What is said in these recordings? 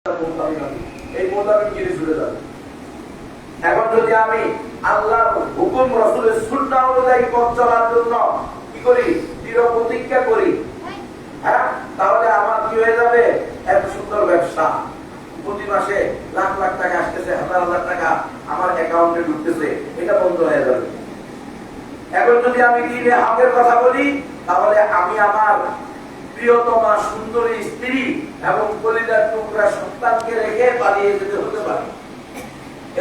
এই মোতাবেক গিয়ে চলে যাবে। এখন যদি আমি আল্লাহর হুকুম রাসূলের সুন্নাহ অনুযায়ী পথ চলার জন্য কি করি, দৃঢ় প্রতিজ্ঞা করি, হ্যাঁ, তাহলে আমার কি হয়ে যাবে, এত সুন্দর ব্যবসা, প্রতি মাসে লাখ লাখ টাকা আসতেছে, হাজার হাজার টাকা আমার অ্যাকাউন্টে ঢুকতেছে, এটা বন্ধ হয়ে যাবে। এখন যদি আমি দিনে হকের কথা বলি, তাহলে আমি আমার প্রিয়তমা সুন্দরী স্ত্রী এবং কলিজার টুকরা সন্তানকে রেখে পালিয়ে যেতে হতে পারে।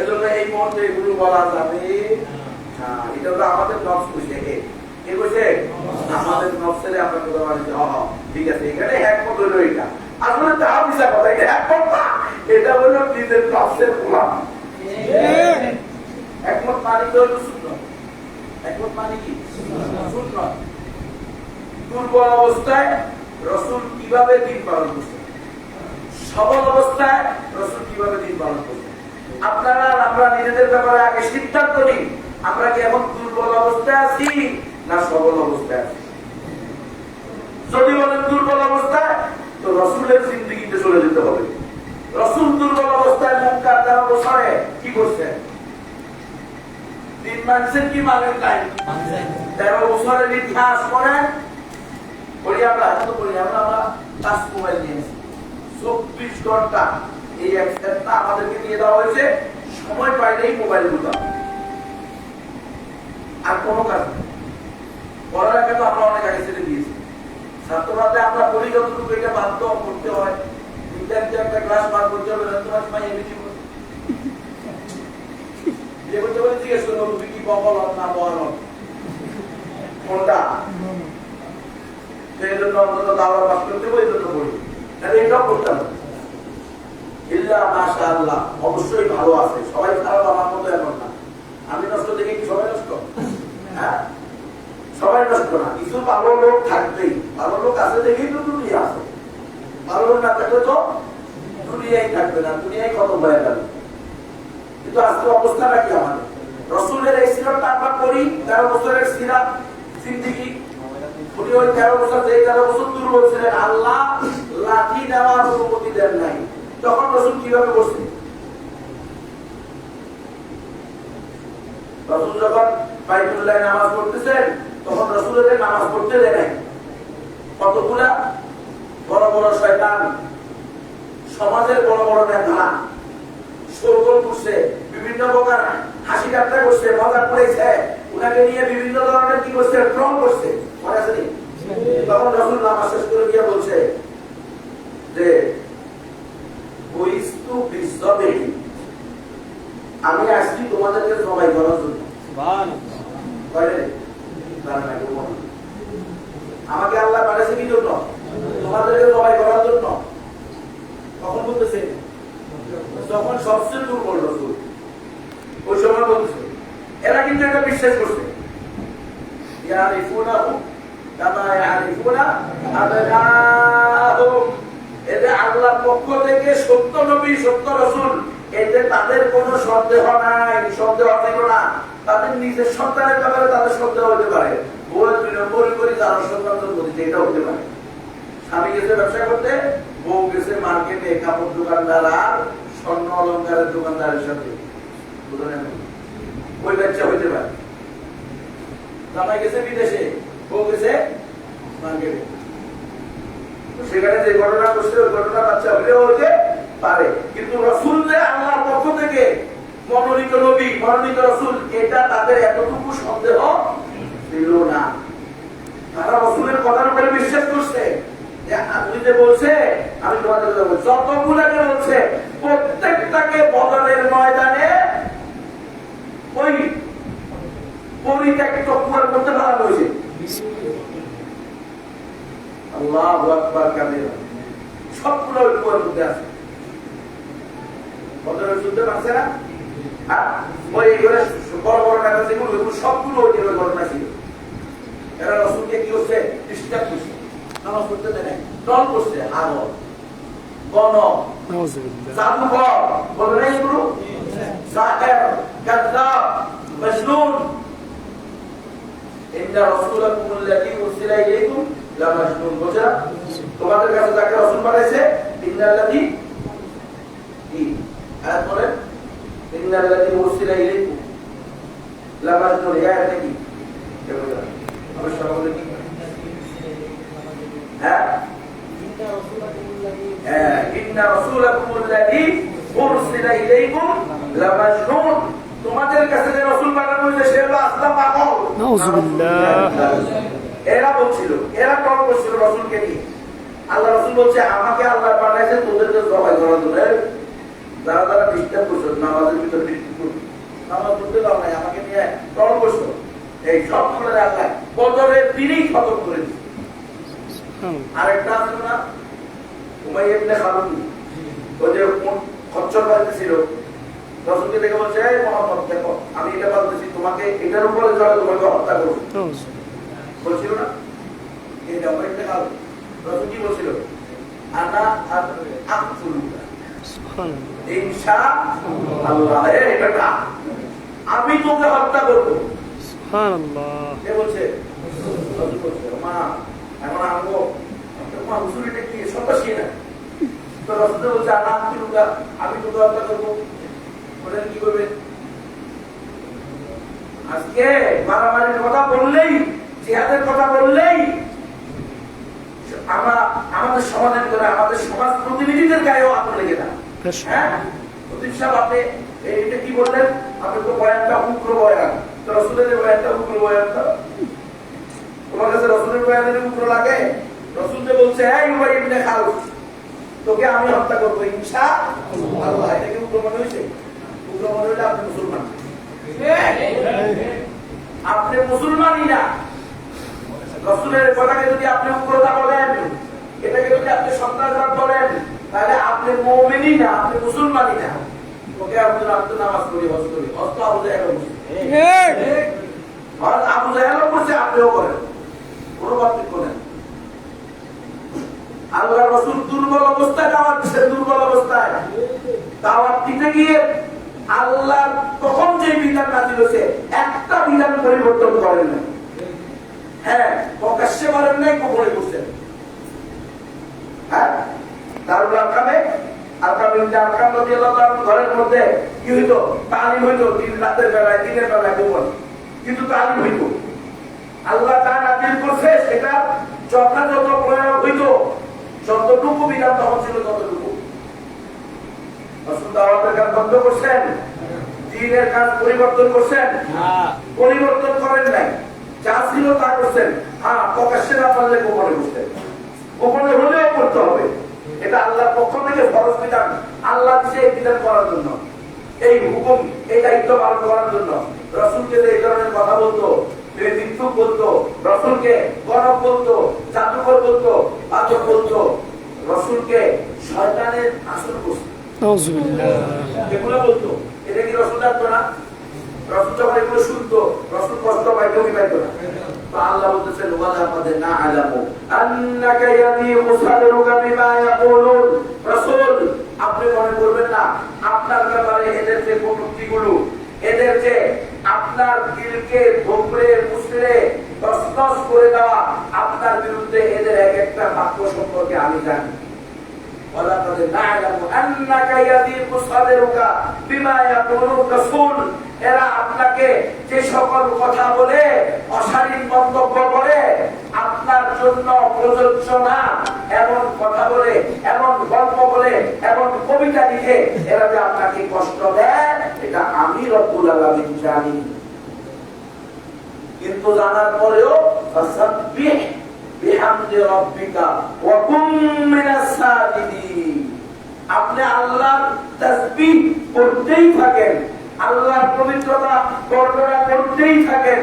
এজন্য এই মুহূর্তে এগুলো বলা যাবে না। এটা হলো আমাদের নফস বুঝে, কে বুঝে? আমাদের নফসের আমরা কথা বলি, ঠিক আছে, এখানে একমত হইলো। এটা আসলে তা মিশা কথা, এটা একমত না, এটা হলো নিজের নফসের গোলাম। একমত মানে কি হলো? সুন্নাহ। একমত মানে কি? সুন্নাহ। দুর্বল অবস্থায় রাসূল কিভাবে দিন পালন করছেন, সবল অবস্থায় রাসূল কিভাবে দিন পালন করছেন, আপনারা আমরা নিজেদের ব্যাপারে আগে সিদ্ধান্ত নিই, আমরা কি এখন দুর্বল অবস্থায় আছি না সবল অবস্থায় আছি? যদি বলেন দুর্বল অবস্থায়, তো রাসূলের জিন্দেগিতে চলে যেতে হবে। রাসূল দুর্বল অবস্থায় মক্কার 13 বছরে কি করছেন? দিন মানছেন কি মানেন নাই? 13 বছরের ইতিহাস পড়েন, পড়ি আমরা, এত পড়ি আমরা টাচ মোবাইল নিয়েছি 24 ঘন্টা। এই অ্যাক্সেসটা আমাদেরকে দিয়ে দেওয়া হয়েছে, সময় পাইলেই মোবাইল গুলো আর কোনো কাজ নেই। পড়ালেখা তো আমরা অনেক আগে ছেড়ে দিয়েছি। ছাত্ররাতে আমরা পড়ি যতটুকু, এটা বাধ্য করতে হয়, একটা ক্লাস পার করতে হবে, তোমার সময় এমনি যে করতে বলে জিজ্ঞেস করবো কি বল না বল কোনটা, সেই জন্য অন্তত দাওয়া পাস করতে হবে, এই জন্য পড়ি, এটাও করতে হবে। ইল্লাহ মাশাআল্লাহ, অবশ্যই ভালো আছে, সবাই খারাপ আমার মতো এমন না। আমি নষ্ট দেখে কি সবাই নষ্ট? হ্যাঁ, সবাই নষ্ট না, কিছু ভালো লোক থাকবেই। ভালো লোক আছে দেখেই তো দুনিয়া আছে, ভালো লোক না থাকলে তো দুনিয়াই থাকবে না, দুনিয়াই খতম হয়ে যাবে। কিন্তু আজকে অবস্থাটা কি আমাদের? রাসূলের এই সিরাতটা আমরা করি, 13 বছরের সিরাত জিন্দেগি। উনি ওই 13 বছর, যে 13 বছর দুর্বল ছিলেন, আল্লাহ লাঠি নেওয়ার অনুমতি দেন নাই। তখন রাসূল কিভাবে করছেন? রাসূল যখন বাইতুল্লাহ নামাজ পড়তেছেন, তখন রাসূলের নামাজ পড়তে দেয় নাই। কতগুলা বড় বড় শয়তান, সমাজের বড় বড় নেতা শোরগোল করছে, বিভিন্ন প্রকার হাসি ঠাট্টা করছে, মজা করেছে, উনাকে নিয়ে বিভিন্ন ধরনের কি করছে, ট্রল করছে। মনে আছে? তখন রাসূল নামাজ শেষ করে গিয়ে বলছে যে আমি আসছি তোমাদেরকে সবাই করার জন্য। আমাকে আল্লাহ পাঠাইছে কি জন্য? তোমাদেরকে সবাই করার জন্য। কখন বলতেছে? যখন সবচেয়ে দুর্বল রাসূল, ওই সময় বলতেছে। এরা কিন্তু এটা বিশ্বাস করছে, ইয়ারিফুনাহু কামা ইয়ারিফুনা আবনাহুম। এদের আল্লাহর পক্ষ থেকে সত্য নবী, সত্য রাসূল, এতে তাদের কোনো সন্দেহ নাই, সন্দেহ ছিল না। তাদের নিজের সন্তানের ব্যাপারে তাদের সন্দেহ হতে পারে, বউয়ের বিনম্বর করে তারা সন্তান প্রতি, এটা হতে পারে। স্বামী গেছে ব্যবসা করতে, বউ গেছে মার্কেটে কাপড় দোকানদার আর স্বর্ণ অলঙ্কারের দোকানদারের সাথে, ওই ব্যবসা হইতে পারে। জামাই গেছে বিদেশে, বউ গেছে মার্কেটে, সেখানে যে ঘটনা করছে ওই ঘটনা বাচ্চা হলেও হতে পারে। কিন্তু রাসূল যে আল্লাহর পক্ষ থেকে মনোনীত নবী, মনোনীত রাসূল, এটা তাদের এতটুকু সন্দেহ ছিল না। তারা রাসূলের কথার উপরে বিশ্বাস করছে যে আপনি যে বলছে, আমি তোমাদের কথা বলছি, যতগুলাকে বলছে প্রত্যেকটাকে বদরের ময়দানে ওই পরিত্যক্ত কুয়ার মধ্যে ফেলানো হয়েছে। আল্লাহু আকবার কাবীরা, সবগুলো ওই কুয়ার মধ্যে আছে। বদরের যুদ্ধে আছে না, ওই বড় বড় নেতা যেগুলো, সবগুলো ওই ঘটনা ছিল। এরা রাসূলকে কি করছে? ডিস্টার্ব করছে, নামাজ পড়তে দেয় নাই, টল করছে, আগল, গণ, জাদুকর, বলে না এগুলো, সাহের, কাযযাব, মাজনুন। ইন্না রাসূলাকুম আল্লাযী উরসিলা ইলাইকুম লামাজনুন। বুঝা? তোমাদের কাছে যাকে রাসূল পাঠাইছে, ইন্নাল্লাযী ইন্নাল্লাযী উরসিলা ইলাইকুম লামাজনুন, এই আয়াতটা কি? আমরা সকলে কি হ্যাঁ ইন্না রাসূলাকুমুল্লাযী উরসিলা ইলাইকুম লামাজনুন, তোমাদের কাছে যে রাসূল পাঠানো হয়েছে সে হলো আস্তা পাগল। নাউযুবিল্লাহ। এরা বলছিল, এরা কল করছিল রাসূলকে নিয়ে। আল্লাহ রাসূল বলছে আমাকে আল্লাহ পাঠাইছে তোদেরকে জবাই করার জন্য। যারা যারা ডিস্টার্ব করছো নামাজের ভিতরে ডিস্টার্ব করছো, নামাজ পড়তে দাও নাই, আমাকে নিয়ে কল করছো, এই সব করে আল্লাহ বদরের দিনই খতম করে দিচ্ছে। আরেকটা আছে না উমাইয়া ইবনে খালুদ, ওই যে খচ্চর বাড়িতেছিল, রাসূলকে দেখে বলছে এই মুহাম্মদ দেখো আমি এটা বলতেছি তোমাকে এটার উপরে চড়ে তোমাকে হত্যা করব বলছিল না? এই উমাইয়া ইবনে খালুদ রাসূল কি বলছিল? আনা আকতুলুকা ইনশাআল্লাহ, এটা আমি তোকে হত্যা করব। সুবহানাল্লাহ। কে বলছে? রাসূল বলছে মা এখন আমগো মা হুজুর এটা কি সন্ত্রাসী না? তো রাসূল বলছে আনা আকতুলুকা, আমি তোকে হত্যা করব। বলেন কি করবে? আজকে মারামারির কথা বললেই, জিহাদের কথা বললেই আমরা আমাদের সমাজের ভিতরে আমাদের সমাজ প্রতিনিধিদের গায়েও আগুন লেগে যায়। হ্যাঁ প্রদীপ সাহেব আপনি এইটা কি বললেন? আপনি তো বয়ানটা উগ্র বয়ান, তো রাসূলের বয়ানটা উগ্র বয়ান, তো তোমার কাছে রাসূলের বয়ানের উগ্র লাগে? রাসূল যে বলছে এই উমাইয়া ইবনে খালুদ তোকে আমি হত্যা করবো ইনশাআল্লাহ, এটা কি উগ্র মনে হয়েছে? উগ্র মনে হইলে আপনি মুসলমান, আপনি মুসলমানই না। রাসূলের কথাকে যদি আপনি উগ্রতা বলেন, এটাকে যদি আপনি সন্ত্রাসবাদ বলেন, তাহলে আপনি মুমিনই না, আপনি মুসলমানই না। ওকে আপনি নামাজ পড়ি, হজ করি, হজ তো আবু জাহেল করছে, হজ আবু জাহেল করছে, আপনিও করেন, কোনো পার্থক্য নেই। আল্লাহ রাসূল দুর্বল অবস্থায় দাওয়াত দিচ্ছেন, দুর্বল অবস্থায় দাওয়াত দিতে গিয়ে আল্লাহ তখন যে বিধান নাযিল হয়েছে একটা বিধান পরিবর্তন করেন না। হ্যাঁ প্রকাশ্যে বলেন নাই, গোপনে করছেন। হ্যাঁ দারুল আরকামে আরকাম রাদিয়াল্লাহু তাআলা ঘরের মধ্যে কি হইতো? তালিম হইতো, দিন রাতের বেলায়, দিনের বেলায় গোপন, কিন্তু তালিম হইতো। আল্লাহ তা নাযিল করছে, সেটা যথাযথ প্রয়োগ হইতো, যতটুকু বিধান তখন ছিল ততটুকু। রাসূল দাওয়াতের কাজ বন্ধ করছেন, দ্বীনের কাজ পরিবর্তন করছেন? পরিবর্তন করেন নাই, যা ছিল তা করছেন। হ্যাঁ প্রকাশ্যে না পারলে গোপনে করছেন, গোপনে হলেও করতে হবে। এটা আল্লাহর পক্ষ থেকে ফরজ বিধান, আল্লাহ দিয়েছে এই বিধান করার জন্য, এই হুকুম, এই দায়িত্ব পালন করার জন্য। রাসূলকে এই ধরনের কথা বলতো, ভিক্ষুক বলতো, রাসূলকে গণক বলতো, জাদুকর বলতো, আজব বলতো, রাসূলকে শয়তানের আসল বস্তু এগুলো বলতো। এটা কি রাসূল জানতো না? রাসূল যখন এগুলো শুনতো, রাসূল কষ্ট পাইতো কি পাইতো না? তো আল্লাহ বলতেছেন ওয়ালাকাদ না'লামু আন্নাকা ইয়াদিকু সাদরুকা বিমা ইয়াকুলুন। রাসূল আপনি মনে করবেন না আপনার ব্যাপারে এদের যে কটূক্তিগুলো, এদের যে আপনার দিলকে ভোমরে মুসড়ে তছনছ করে দেওয়া, আপনার বিরুদ্ধে এদের এক একটা বাক্য সম্পর্কে আমি জানি। ওয়ালাকাদ না'লামু আন্নাকা ইয়াদিকু সাদরুকা বিমা ইয়াকুলুন। রাসূল এরা আপনাকে যে সকল কথা বলে, অশালীন মন্তব্য করে, আপনার জন্য প্রযোজ্য না এমন কথা বলে, এমন গল্প বলে, এমন কবিতা লিখে এরা যে আপনাকে কষ্ট দেয়, এটা আমি রব্বুল আলামিন জানি। কিন্তু জানার পরেও ফাসাব্বিহ বিহামদি রাব্বিকা ওয়া কুম মিনাস সাজিদিন, আপনি আল্লাহর তাসবিহ করতেই থাকেন, আল্লাহর পবিত্রতা বর্ণনা করতেই থাকেন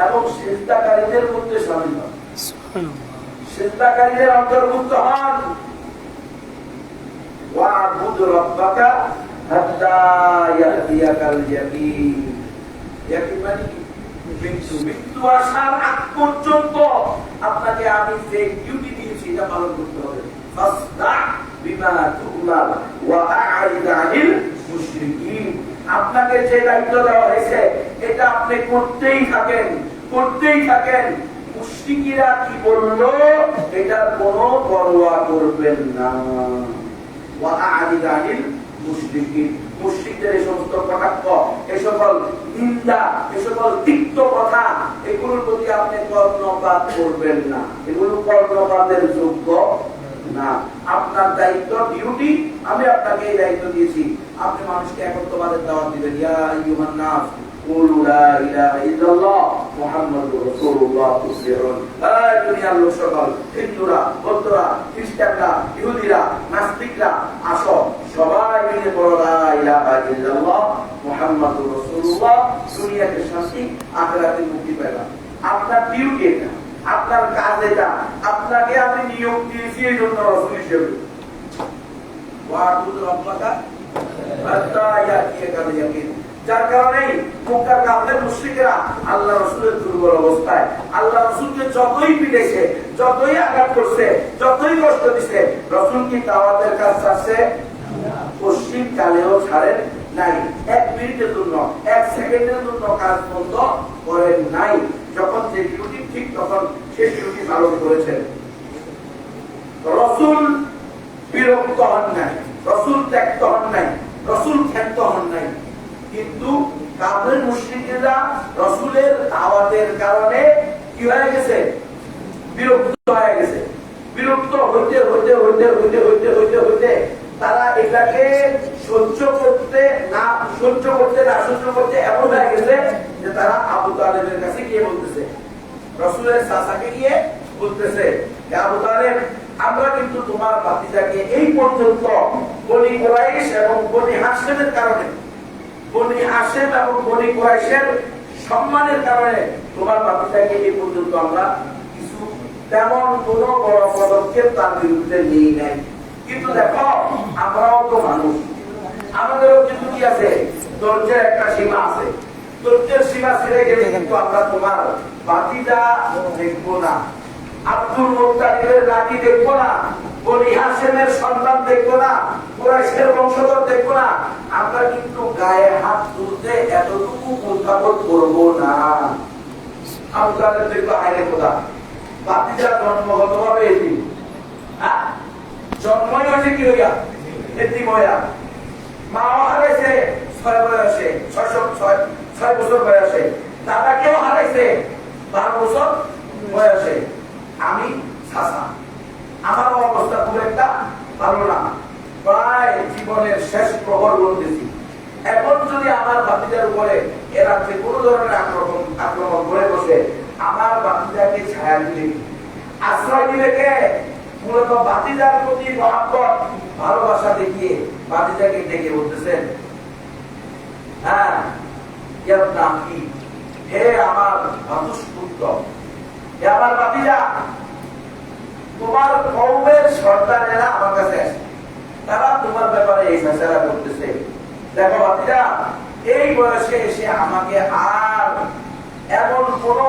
এবং সিজদাকারীদের মধ্যে শামিল হন, সিজদাকারীদের অন্তর্ভুক্ত হন। ওয়া'বুদ রাব্বাকা হাত্তা ইয়াতিয়াকাল ইয়াকিন। ইয়াকিন মানে মৃত্যু, মৃত্যু আসার আগ পর্যন্ত আপনাকে আমি যে ডিউটি দিয়েছি এটা পালন করতে হবে। ফাসদা বিমা তু'মার ওয়া আ'রিদ আনিল মুশরিকিন। আপনাকে যে দায়িত্ব দেওয়া হয়েছে এটা আপনি করতেই থাকেন, করতেই থাকেন। মুশরিকিরা কি বললো এটার কোনো পরোয়া করবেন না। ওয়া আ'রিদ আনিল মুশরিকদের এই সমস্ত কটাক্ষ, এই সকল নিন্দা, এই সকল তিক্ত কথা, এগুলোর প্রতি আপনি কর্ণপাত করবেন না। এগুলো কর্ণপাতের যোগ্য না। আপনার দায়িত্ব, ডিউটি, আমি আপনাকে এই দায়িত্ব দিয়েছি, আপনি মানুষকে একত্ববাদের দাওয়াত দিবেন। ইয়া আইয়ুহান নাস কুলু লা ইলাহা ইল্লাল্লাহ মুহাম্মাদুর রাসূলুল্লাহ তুসলিহুন। এই দুনিয়ার লোক সকল, হিন্দুরা, বৌদ্ধরা, খ্রিস্টানরা, ইহুদিরা, নাস্তিকরা, আসো সবাই মিলে বলো লা ইলাহা ইল্লাল্লাহ মুহাম্মাদুর রাসূলুল্লাহ। দুনিয়াতে শান্তি, আখিরাতে মুক্তি পাইবা। আপনার ডিউটি এটা, আপনার কাজ এটা, আপনাকে আমি নিয়োগ দিয়েছি এই জন্য রাসূল হিসেবে। ওয়া'বুদ রাব্বাকা হাত্তা ইয়াতিয়াকাল ইয়াকিন। যার কারণে মক্কার কাফের মুশরিকরা আল্লাহ রাসূলের দুর্বল অবস্থায়, আল্লাহ রাসূলকে যতই পিটেছে, যতই আঘাত করছে, যতই কষ্ট দিছে, রাসূল কি দাওয়াতের কাজ ছাড়ছে? পশ্চিম কালেও ছাড়েন নাই। এক মিনিটের জন্য, এক সেকেন্ডের জন্য কাজ বন্ধ করেন নাই। যখন যে ডিউটি ঠিক, তখন সেই ডিউটি পালন করেছেন। রাসূল বিরক্ত হন নাই, রাসূল ত্যক্ত হন নাই, রাসূল ক্ষান্ত হন নাই। কিন্তু কাফের মুশরিকরা রাসূলের দাওয়াতের কারণে কি হয়ে গেছে? বিরক্ত হয়ে গেছে। বিরক্ত হইতে হইতে হইতে হইতে হইতে হইতে হইতে তারা এটাকে সহ্য করতে না সহ্য করতে এমন হয়ে গেছে যে তারা আবু তালেবের কাছে গিয়ে বলতেছে, রাসূলের চাচাকে গিয়ে বলতেছে, আবু তালেব, আমরা কিন্তু তোমার ভাতিজাকে এই পর্যন্ত বনি কুরাইশ এবং বনি হাশিমের কারণে, বনি হাশিম এবং বনি কুরাইশের সম্মানের কারণে তোমার ভাতিজাকে এই পর্যন্ত আমরা কিছু তেমন কোনো বড় পদক্ষেপ তার বিরুদ্ধে নিই নাই। কিন্তু দেখো, আমরাও তো মানুষ, আমাদেরও কিন্তু কি আছে? ধৈর্যের একটা সীমা আছে। ধৈর্যের সীমা ছেড়ে গেলে কিন্তু আমরা তোমার ভাতিজা দেখবো না, আব্দুল মুত্তালিবের নাতি দেখবো না, বনি হাশিমের সন্তান দেখবো না, কুরাইশের বংশধর দেখবো না। আমরা কিন্তু গায়ে হাত তুলতে এতটুকু উদ্ভাবন করবো না। আমাদের দেখবো হাইরে খোদা, ভাতিজা জন্মগতভাবে এতিম, জন্মই হয়েছে কি হইয়া? এতিম হইয়া। মাও হারাইছে 6 বয়সে, 6 বছর বয়সে। দাদাকেও হারাইছে 12 বছর বয়সে। আমি চাচা, আমার অবস্থা খুব একটা ভালো না, প্রায় জীবনের শেষ প্রহর বলতেছি। এখন যদি আমার ভাতিজার উপরে এরা যে কোনো ধরনের আক্রমণ করে বসে, আমার ভাতিজাকে ছায়া দিলে, আশ্রয় দিলে কে? মূলত ভাতিজার প্রতি মহব্বত, ভালোবাসা দেখিয়ে ভাতিজাকে ডেকে বলতেছেন, হ্যাঁ ইয়ার নাম কি? হে আমার ভাতুষপুত্র, হে আমার ভাতিজা, তোমার কওমের সর্দারেরা আমার কাছে আসে, তারা তোমার ব্যাপারে এই ফেসলা করতেছে। দেখো ভাতিজা, এই বয়সে এসে আমাকে আর এমন কোন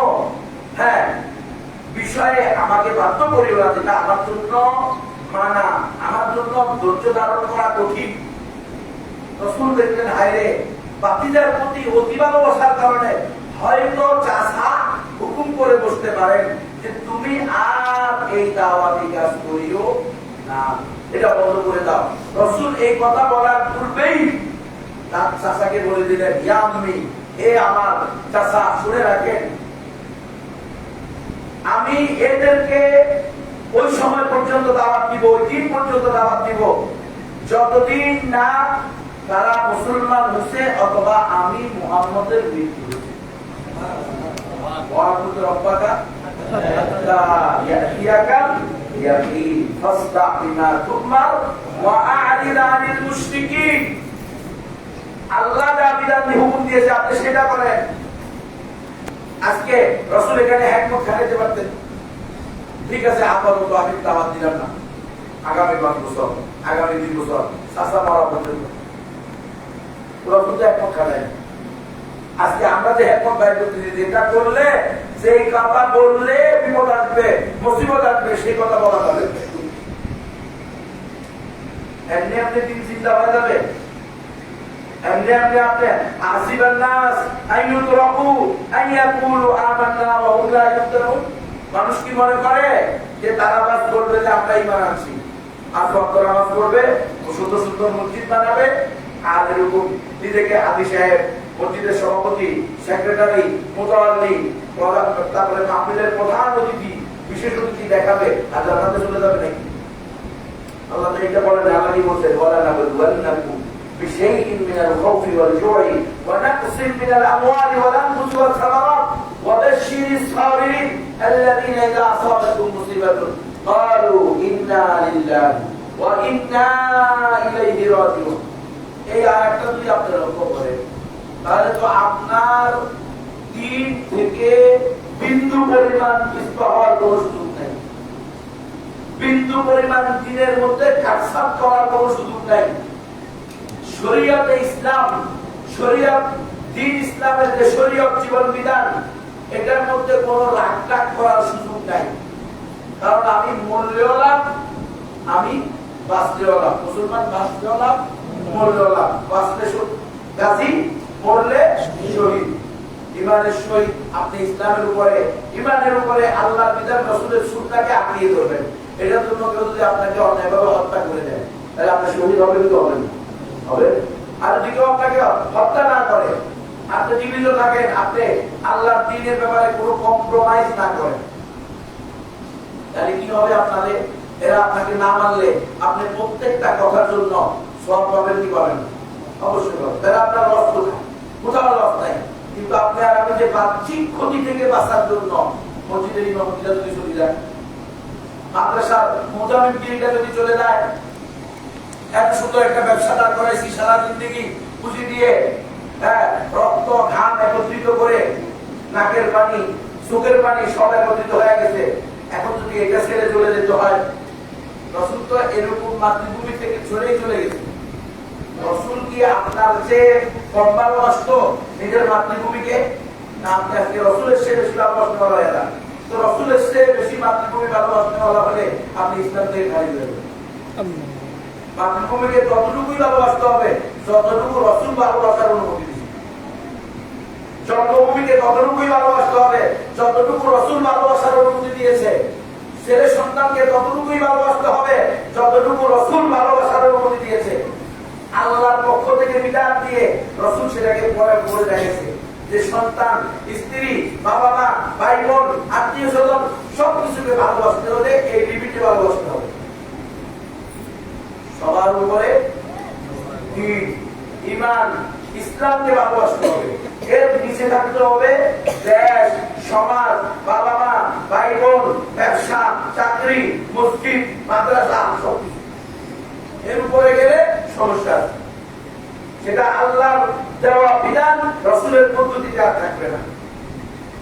বিষয়ে আমাকে বাধ্য করিও না, যেটা আমার জন্য মানা, আমার জন্য ধৈর্য ধারণ করা কঠিন। রাসূল দেখলেন, হায়রে, ভাতিজার প্রতি অতি ভালোবাসার কারণে হয়তো চাচা হুকুম করে বসতে পারেন যে তুমি আর এই দাওয়াতি কাজ করিও না, এটা বন্ধ করে দাও। রাসূল এই কথা বলার পূর্বেই তার চাচাকে বলে দিলেন, ইয়া আম্মি, হে আমার চাচা, শুনে রাখেন, আমি এদেরকে ওই সময় পর্যন্ত দাওয়াত দিব, ওই দিন পর্যন্ত দাওয়াত দিব, যতদিন না তারা মুসলমান হচ্ছে অথবা আমি মুহাম্মদের মৃত্যু হচ্ছে। ওয়া'বুদ রাব্বাকা হাত্তা ইয়াতিয়াকাল ইয়াকিন ফাসদা বিমা তু'মার ওয়া আ'রিদ আনিল মুশরিকিন। আল্লাহ যা বিধান হুকুম দিয়েছে আপনি সেটা করেন। আজকে রাসূল এখানে হিকমত খাটাতে পারতেন, ঠিক আছে, আপাতত আমি দাওয়াত দিলাম না, আগামী 5 বছর, আগামী 2 বছর, চাচা মারা পর্যন্ত রাসূল তো হিকমত খাটায়। আজকে আমরা যে হিকমত বাইর করতেছি, যেটা করলে, যেই কথা বললে বিপদ আসবে, মুসিবত আসবে, সেই কথা বলা যাবে, এমনি আপনি দিন চিন্তা হয়ে যাবে। এমনি আপনি আসিবান নাস আইয়ুতরাকু আইয়াকুলু আমান্না ওয়া হুম লা ইফতারুন। মানুষ কি মনে করে যে তারা বাস বলবে যে আমরা ঈমান আনছি, আর ওয়াক্ত নামাজ পড়বে, সুন্দর সুন্দর মসজিদ বানাবে, আর এরকম নিজেকে হাজি সাহেব, মসজিদের সভাপতি, সেক্রেটারি, মোতাওয়াল্লি, তারপরে মাহফিলের প্রধান অতিথি, বিশেষ অতিথি দেখাবে, আর জান্নাতে চলে যাবে নাকি? আল্লাহ তো এটা বলেন, আল্লাহ কি বলছেন, ওয়ালা নাবলুওয়ান্নাকুম বিশাইইন মিনাল খাউফি ওয়াল জুই ওয়া নাকসিন মিনাল আমওয়ালি ওয়াল আনফুসি ওয়াস সামারাত ওয়া বাশশিরিস সাবিরিন আল্লাযীনা ইযা আসাবাতুহুম মুসিবাতুন ক্বালু ইন্না লিল্লাহি ওয়া ইন্না ইলাইহি রাজিউন। এই আয়াতটা যদি আপনি লক্ষ্য করেন, তাহলে তো আপনার দিন থেকে বিন্দু পরিমাণ পিছপা হওয়ার কোনো সুযোগ নেই, বিন্দু পরিমাণ দিনের মধ্যে কাটছাট করার কোনো সুযোগ নাই। শরীয়তে ইসলাম, শরীয়ত দিন, ইসলামের যে শরীয়ত জীবন বিধান, এটার মধ্যে কোনো রাগ টাগ করার সুযোগ নাই। কারণ আমি মরলেও লাভ, আমি বাঁচলেও লাভ। মুসলমান বাঁচলেও লাভ, মরলেও লাভ। বাঁচলে গাজী, মরলে শহীদ। ইমানের সহিত আপনি ইসলামের উপরে, ইমানের উপরে আল্লাহর বিধান, রাসূলের সুন্নাহকে আঁকড়িয়ে ধরবেন। এটার জন্য কেউ যদি আপনাকে অন্যায়ভাবে হত্যা করে দেয়, তাহলে আপনি শহীদ হবেন কি হবেন? হবে। আর যদি কেউ আপনাকে হত্যা না করে, আপনি জীবিত থাকেন, আপনি আল্লাহর দ্বীনের ব্যাপারে কোনো কম্প্রোমাইজ না করেন, তাহলে কি হবে আপনাদের? এরা আপনাকে না মানলে আপনি প্রত্যেকটা কথার জন্য সওয়াব পাবেন কি পাবেন? অবশ্যই পাবেন। তাহলে আপনার লস কোথায়? কোথাও লস নাই। কিন্তু আপনি আর আমি যে বাহ্যিক ক্ষতি থেকে বাঁচার জন্য মসজিদের ইমামতিটা যদি চলে যায়, মাদ্রাসার মুজামিনগিরিটা যদি চলে যায়, এত সুন্দর একটা ব্যবসা দাঁড় করাইছি, সারা জিন্দেগি পুঁজি দিয়ে, হ্যাঁ, রক্ত ঘাম একত্রিত করে, নাকের পানি, চোখের পানি সব একত্রিত হয়ে গেছে, এখন যদি এটা ছেড়ে চলে যেতে হয়, রাসূল তো এরকম মাতৃভূমি থেকে চলেই চলে গেছে। রাসূল কি আপনার যে কম ভালোবাসত নিজের মাতৃভূমিকে? না, আপনি আজকে রাসূলের চেয়ে বেশি ভালোবাসতে পারা যায় না। তো রাসূলের চেয়ে বেশি মাতৃভূমি ভালোবাসতে পারা হলে আপনি ইসলাম থেকে হারিয়ে যাবেন। মাতৃভূমিকে ততটুকুই ভালোবাসতে হবে যতটুকু রাসূল ভালোবাসার অনুমতি দিয়েছে। জন্মভূমিকে ততটুকুই ভালোবাসতে হবে যতটুকু রাসূল ভালোবাসার অনুমতি দিয়েছে। ছেলে সন্তানকে ততটুকুই ভালোবাসতে হবে যতটুকু রাসূল ভালোবাসার অনুমতি দিয়েছে। আল্লাহর পক্ষ থেকে বিধান দিয়ে রাসূল সেটাকে পরে বলে রেখেছে যে সন্তান, স্ত্রী, বাবা মা, ভাই বোন, আত্মীয় স্বজন সবকিছুকে ভালোবাসতে হলে এই লিমিটে ভালোবাসতে হবে। সবার উপরে দ্বীন, ঈমান, ইসলামকে ভালোবাসতে হবে। এর নিচে থাকতে হবে দেশ, সমাজ, বাবা মা, ভাই বোন, ব্যবসা, চাকরি, মসজিদ, মাদ্রাসা সবকিছু। এর উপরে গেলে সমস্যা, সেটা আল্লাহর দেওয়া বিধান, রাসূলের পদ্ধতিতে আর থাকবে না।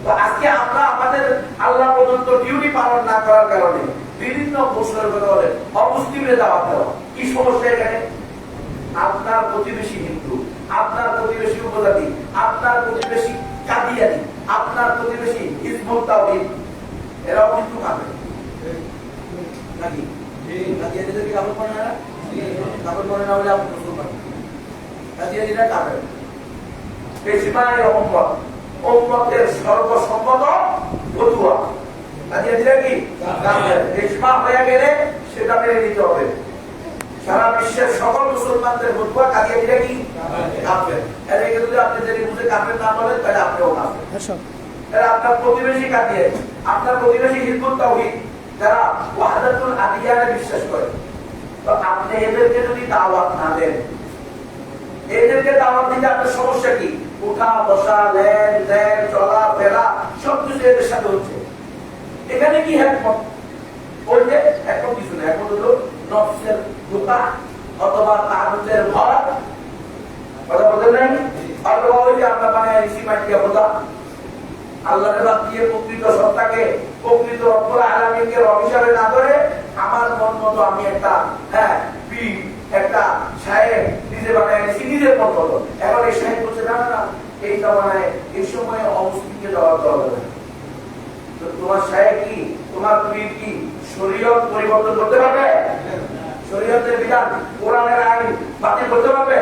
তো আজকে আমরা আমাদের আল্লাহ পর্যন্ত ডিউটি পালন না করার কারণে বিভিন্ন প্রশ্নের বলে অমুসলিমে দাওয়াত দেওয়া। কি সমস্যা এখানে? আপনার প্রতিবেশী হিন্দু, আপনার প্রতিবেশী উপজাতি, আপনার প্রতিবেশী কাদিয়ানি, আপনার প্রতিবেশী হিজবুত তাওহীদ, এরাও কিন্তু খাবে নাকি? কাদিয়ানিদের কি কাপড় পরে না? কাপড় পরে না হলে আপনি মুসলমান। কাদিয়ানিরা খাবে। পেশিমানের উম্মতের সর্বসম্মত ফতুয়া। কাদিয়ানিরা কি খাবে? পেশিমা হয়ে গেলে সেটা মেনে নিতে হবে। সারা বিশ্বের সকল মুসলমানদের ফতুয়া, কাদিয়ানিরা কি খাবে? এর আগে যদি আপনি যদি বুঝে কাফের না বলেন, তাহলে আপনিও খাবেন। এরা আপনার প্রতিবেশী কাদিয়ানি, আপনার প্রতিবেশী হিজবুত তাওহীদ, যারা ওয়াহদাতুল আদিয়ানে বিশ্বাস করে। তো আপনি এদেরকে যদি দাওয়াত না দেন, এদেরকে দাওয়াত দিতে আপনার সমস্যা কি? উঠা বসা, লেন দেন, চলা ফেরা সবকিছু এদের সাথে হচ্ছে। এখানে কি হ্যাকমত? ওই যে এখন কিছু না, এখন হলো নফসের ধোঁকা অথবা তাগুতের ভয়। কথা বলতে নাই? অথবা ওই যে আমরা বানায় সিমাইটিয়া বোঝা, আল্লাহর বাদ দিয়ে প্রকৃত সত্তাকে, প্রকৃত রব্বুল আলামিনকে রব হিসাবে না ধরে আমার মন মতো আমি একটা পীর, একটা সাহেব নিজে বানায় নিয়েছি নিজের মত মতো। এখন এই সাহেব বলছে না না এইটা বানায়, এই সময় অমুসলিমকে দেওয়া যাবে না। তো তোমার সাহেব কি, তোমার পীর কি শরীয়ত পরিবর্তন করতে পারবে? শরীয়তের বিধান, কোরআনের আইন বাতিল করতে পারবে?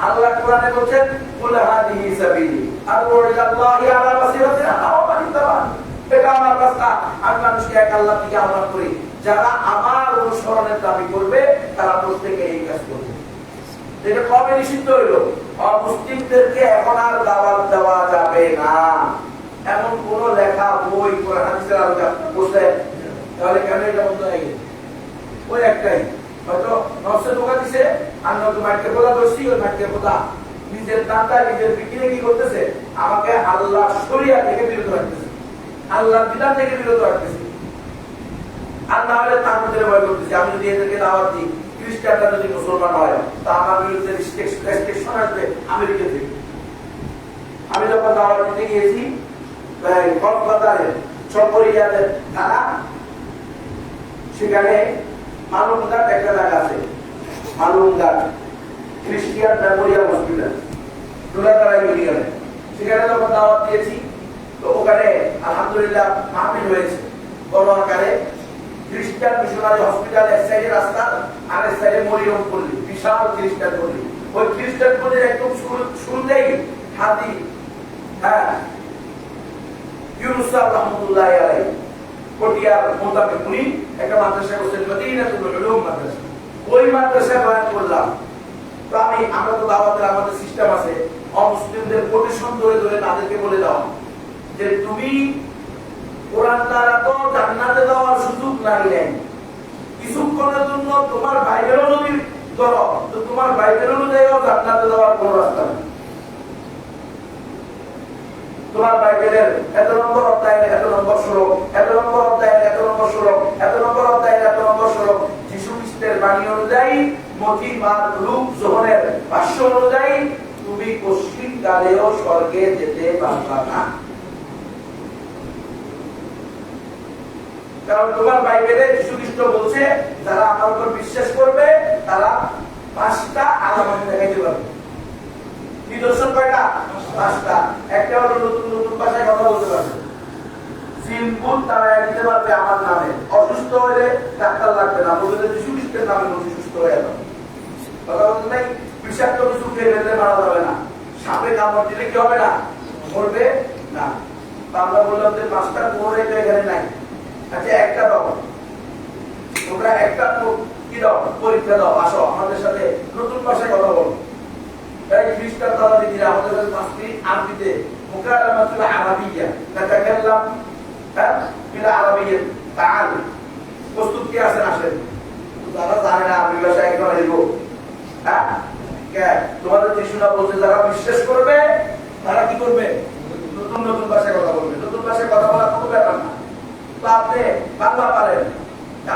আল্লাহ কোরআনে বলেন কুল হাদিহি সাবিলি আল্লাহি আলা বাসিরাতিন আনা ওয়া মান ইত্তাবা'আনি। এটা আমার রাস্তা, আমি মানুষকে এক আল্লাহ থেকে আহ্বান করি, যারা আমার অনুসরণের দাবি করবে তারা প্রত্যেকে এই কাজ করবে। এটা কবে নিষিদ্ধ হইল? অমুসলিমদেরকে এখন আর দাওয়াত দেওয়া যাবে না, এমন কোন লেখা বই কোরআন হাদিসের আলোচনা বসে তাহলে কেন এটা বন্ধ হয়ে গেছে? ওই একটাই, হয়তো নফসে ধোঁকা দিছে, আর নয়তো মাইকে খোদা দোষী, ওই মাইকে খোদা নিজের দাঁতা নিজের বিকিনে কি করতেছে? আমাকে আল্লাহ শরিয়া থেকে বিরত রাখতেছে, আল্লাহ বিধান থেকে বিরত রাখতেছে। আর না হলে তার মধ্যে ভয় করতেছে, আমি যদি এদেরকে দাওয়াত দিই, খ্রিস্টানরা যদি মুসলমান হয় তা আমার বিরুদ্ধে রেস্ট্রিকশন আসবে আমেরিকা থেকে। আমি যখন দাওয়াত দিতে গিয়েছি কলকাতায় চকরিয়াদের থানা, সেখানে মালুমঘাট একটা জায়গা আছে, মালুমঘাট খ্রিস্টিয়ান মেমোরিয়াল হসপিটাল ডোলাতারাই মেডিকেলে, সেখানে যখন দাওয়াত দিয়েছি তো ওখানে আলহামদুলিল্লাহ মাহফিল হয়েছে বড় আকারে। খ্রিস্টান মিশনারি হসপিটাল এক সাইডে রাস্তা, আর এক সাইডে মরিয়ম পল্লী, বিশাল খ্রিস্টান পল্লী। ওই খ্রিস্টান পল্লীর একদম শুরুতেই হাতি ইউনুস রহমতুল্লাহ আলাইহি পটিয়ার মোতাবেক উনি একটা মাদ্রাসা করছেন, মদিনাতুল উলুম মাদ্রাসা। ওই মাদ্রাসায় বয়ান করলাম। তো আমরা তো দাওয়াতের আমাদের সিস্টেম আছে, অমুসলিমদের কোটেশন ধরে ধরে তাদেরকে বলে দাও যে তুমি কোরআন দ্বারা তো জান্নাতে যাওয়ার সুযোগ নাই, কিছুক্ষণের জন্য তোমার বাইবেলও যদি ধরো তো তোমার বাইবেল অনুযায়ীও জান্নাতে যাওয়ার কোনো রাস্তা নেই। তোমার বাইবেলের এত নম্বর অধ্যায়ের এত নম্বর শ্লোক, এত নম্বর অধ্যায়ের এত নম্বর শ্লোক, এত নম্বর অধ্যায়ের এত নম্বর শ্লোক, যিশু খ্রিস্টের বাণী অনুযায়ী, মতি মার্ক লুক যোহনের ভাষ্য অনুযায়ী তুমি পশ্চিম কালেও স্বর্গে যেতে পারবা না। কারণ তোমার বাইবেলে যিশু খ্রিস্ট বলছে যারা আমার উপর বিশ্বাস করবে তারা 5টা আলামত দেখাইতে পারবে। নিদর্শন কয়টা? 5টা। একটা হলো নতুন নতুন ভাষায় কথা বলতে পারবে, সিম্পল তারা দিতে পারবে আমার নামে, অসুস্থ হলে ডাক্তার লাগবে না, বলবে যিশু খ্রিস্টের নামে বলছি সুস্থ হয়ে যাবে। কথা বলতে নাই, বিষাক্ত কিছু খেয়ে ফেললে মারা যাবে না, সাপে কামড় দিলে কি হবে না? মরবে না। আমরা বললাম যে 5টা কোন এখানে নাই। আচ্ছা একটা দাও, তোমরা একটা কি দাও, পরীক্ষা দাও, আসো আমাদের সাথে নতুন ভাষায় কথা বলো। তাই খ্রিস্টান দাদা দিদিরা আমাদের কাছে 5 মিনিট আরবিতে মুকালামাতুল আরাবিয়্যা নাতাকাল্লাম বিল আরাবিয়্যা তাআল, প্রস্তুত কি আছেন? আসেন। যারা জানে না আরবি ভাষা একবার লিখো। তোমাদের যিশুরা বলছে যারা বিশ্বাস করবে তারা কি করবে? নতুন নতুন ভাষায় কথা বলবে। নতুন ভাষায় কথা বলা কোনো ব্যাপার না। তো আপনি বাংলা পারেন,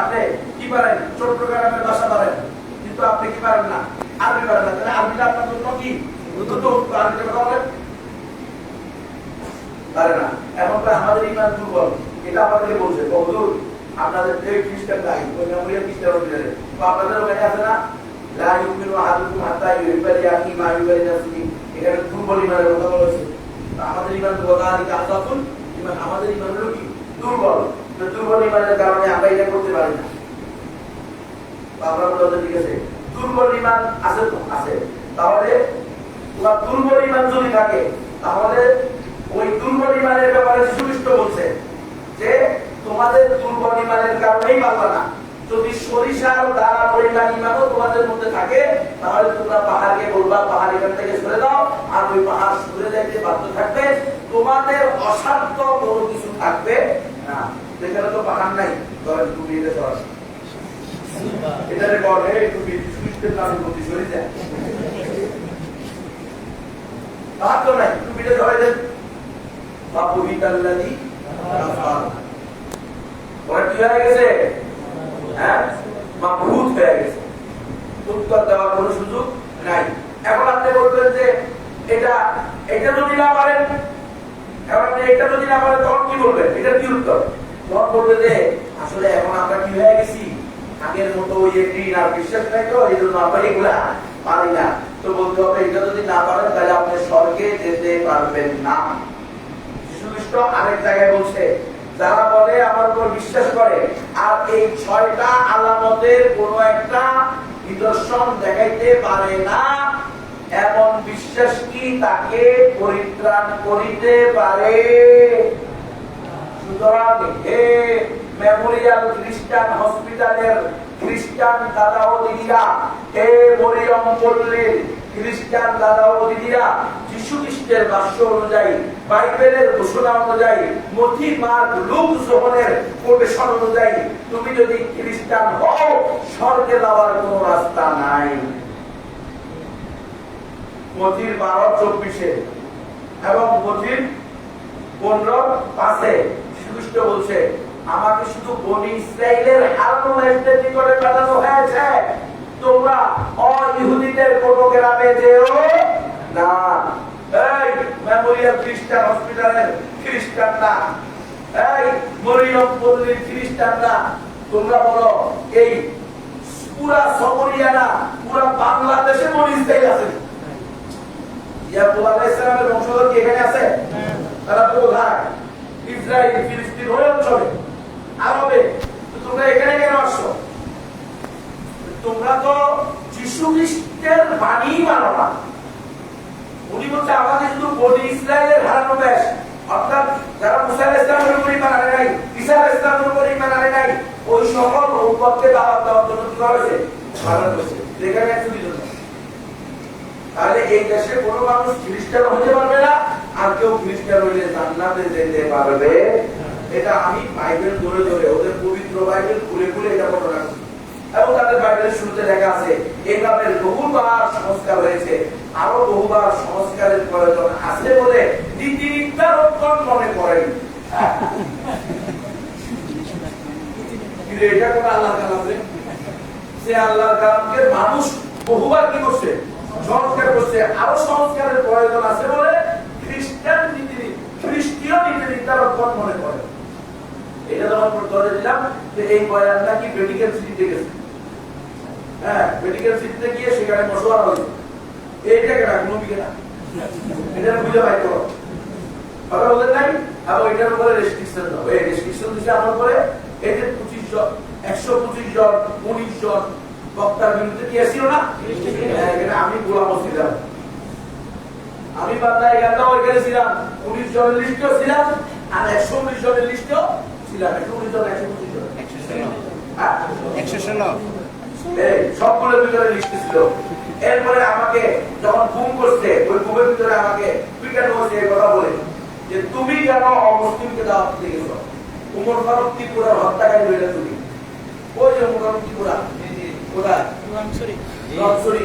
আপনি কি পারেন? চট্টগ্রামের ভাষা পারেন, কিন্তু আপনি কি পারেন না? আরবি পারেন না। তাহলে আরবিটা আপনার জন্য কি? আরবিতে কথা বলেন পারে না। এখন তো আমাদের ইমান দুর্বল, এটা আমাদেরকে বলছে হুজুর আপনাদের খ্রিস্টান নাই, ওই মেমোরিয়াল খ্রিস্টান অনুযায়ী তো আপনাদের ওখানে আছে না লা ইউমিনু আহাদুকুম হাত্তা ইউহিব্বা লিআখিহি মা ইউহিব্বা লিনাফসিহি, এখানে দুর্বল ইমানের কথা বলা হয়েছে। আমাদের ইমান তো ওয়াদালিকা আযাফুন ইমান, আমাদের ইমান হলো কি? দুর্বল। তো দুর্বল ইমানের কারণে আমরা এটা করতে পারি না। আমরা বলতে ঠিক আছে দুর্বল ইমান আছে তো আছে, তাহলে তোমার দুর্বল ইমান যদি থাকে তাহলে ওই দুর্বল ইমানের ব্যাপারে যিশু খ্রিস্ট বলছে যে তোমাদের দুর্বল ইমানের কারণেই পারবা না। যদি সরিষার দ্বারা পরিমাণ ইমানও তোমাদের মধ্যে থাকে তাহলে তোমরা পাহাড়কে বলবা পাহাড় এখান থেকে সরে দাও, আর ওই পাহাড় সরে যাইতে বাধ্য থাকবে। তোমাদের অসাধ্য কোনো কিছু থাকবে না। যেখানে তো পাহাড় নাই, ধরেন তুমি এটা সরাসরি এটারে বলে তুমি যিশু খ্রিস্টের নামে প্রতি সরে যায়, পাহাড় তো নাই, তুমি এটা সরাই দেন বাপু হিতাল্লাদি ওরা কি হয়ে গেছে? মাবহুত হয়ে গেছে, উত্তর দেওয়ার কোনো সুযোগ নাই। এখন আপনি বলবেন যে এটা এটা যদি না পারেন, এখন আপনি এটা যদি না পারেন তখন কি বলবেন? এটা কি উত্তর? তখন বলবে যে আসলে এখন আমরা কি হয়ে গেছি, আগের মতো ওই একদিন আর বিশ্বাস নাই, তো এই জন্য আমরা এগুলা পারি না। তো বলতে হবে এটা যদি না পারেন তাহলে আপনি স্বর্গে যেতে পারবেন না। যিশু খ্রিস্ট আরেক জায়গায় বলছে যারা বলে আমার উপর বিশ্বাস করে আর এই 6টা আলামতের কোন একটা নিদর্শন দেখাইতে পারে না, এমন বিশ্বাস কি তাকে পরিত্রাণ করিতে পারে? সুতরাং হে মেমোরিয়াল খ্রিস্টান হসপিটালের খ্রিস্টান দাদা ও দিদিরা, হে মরিয়ম পল্লীর খ্রিস্টান দাদা ও দিদিরা, যিশু খ্রিস্টের বাক্য অনুযায়ী, বাইবেলের ঘোষণা অনুযায়ী, মথি, মার্ক, লুক, যোহনের কোটেশন অনুযায়ী তুমি যদি খ্রিস্টান হও, স্বর্গে যাওয়ার কোনো রাস্তা নাই। মথির 12:24 এবং মথির 15:5 খ্রিস্ট বলছে, আমাকে শুধু বনি ইসরাইলের হারানো মেয়েদের নিকটে পাঠানো হয়েছে, তোমরা অইহুদিদের কোনো গ্রামে যেও না। এই মেমোরিয়াল খ্রিস্টান হসপিটালের খ্রিস্টানরা, এই মরিয়ম পল্লীর খ্রিস্টানরা, তোমরা বলো এই পুরা সমরিয়ানা, পুরা বাংলাদেশে বনি ইসরাইল আছে। ইয়াকুব আলাইহিস সালামের বংশধর কি এখানে আছে? তারা কোথায়? ইসরায়েল, ফিলিস্তিন ওই অঞ্চলে, আরবে। তোমরা এখানে কেন আসছো? তোমরা তো যিশু খ্রিস্টের বাণী মানো না। উনি বলছে আমাদের শুধু বনি ইসরায়েলের হারানো দেশ, অর্থাৎ যারা মুসা আলাইহিস সালামের উপর ঈমান আনে নাই, ঈসা আলাইহিস সালামের উপর ঈমান আনে নাই, ওই সকল উম্মতকে দাওয়াত দেওয়ার জন্য কি করা হয়েছে? ছাড়া হয়েছে। এখানে একটু দিল না। তাহলে এই দেশে কোনো মানুষ খ্রিস্টান হতে পারবে না, আর কেউ খ্রিস্টান হইলে জান্নাতে যেতে পারবে। এটা আমি বাইবেল ধরে ধরে, ওদের পবিত্র বাইবেল খুলে খুলে এটা বর্ণনা করছি। এবং তাদের বাইবেলের শুরুতে লেখা আছে এইভাবে বহুবার সংস্কার হয়েছে, আরো বহুবার সংস্কারের প্রয়োজন আছে বলে নীতিনিষ্ঠা রক্ষণ মনে করেন। এটা কোন আল্লাহর কালাম? সে আল্লাহর কালামকে মানুষ বহুবার কি করছে? সংস্কার করছে। আরো সংস্কারের প্রয়োজন আছে বলে খ্রিস্টীয় নীতিনিষ্ঠা রক্ষণ মনে করে। এটা যখন ধরে দিলাম যে এই বয়ানটা কি মেডিকেল সিটিতে গেছে, হ্যাঁ মেডিকেল সিটিতে গিয়ে সেখানে মশওয়ারা হয়েছে, এইটাকে না কোনো বিকে না, এটা বুঝে পাই করো কথা বলতে নাই। এবং এটার উপরে রেস্ট্রিকশন হবে, এই রেস্ট্রিকশন দিচ্ছে আমার উপরে। এতে 25 জন, 125 জন, 19 জন বক্তার বিরুদ্ধে কি আসছিল না? এখানে আমি গোলাম ছিলাম, আমি বাংলায় এখানটাও এখানে ছিলাম, 19 জনের লিস্টেও ছিলাম, আর 119 জনের লিস্টেও ছিলাম। 119 জন, 125 জন, 116 সবগুলোর ভিতরে লিস্টে ছিল। এরপরে আমাকে যখন গুম করছে, ওই গুমের ভিতরে আমাকে পিটানো হয়েছে এই কথা বলে যে তুমি কেন অমুসলিমকে দাওয়াত দিতে গেছো? উমর ফারুক ত্রিপুরার হত্যাকারী হইলে তুমি। ওই যে উমর ফারুক ত্রিপুরা কোথায়? রংছড়ি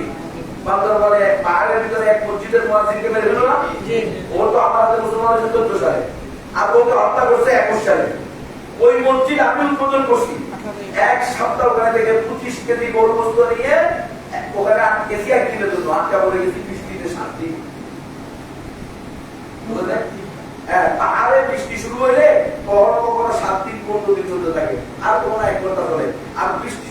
বান্দরবানে পাহাড়ের ভিতরে এক মসজিদের মুয়াজ্জিনকে মেরে ফেললো না? ও তো আমাদের মুসলমানের 14 সালে, আর ওকে হত্যা করছে 21 সালে। ওই মসজিদ আমি উদ্বোধন করছি, এক সপ্তাহ ওখানে থেকে 25 কেজি গোলমস্ত নিয়ে ওখানে কেজি 1 দিনের জন্য আটকা পড়ে গেছি বৃষ্টিতে। শান্তি পাহাড়ে বৃষ্টি শুরু হইলে কখনো কখনো 7 দিন 15 দিন চলতে থাকে, আর কখনো 1 ঘন্টা চলে। আর বৃষ্টি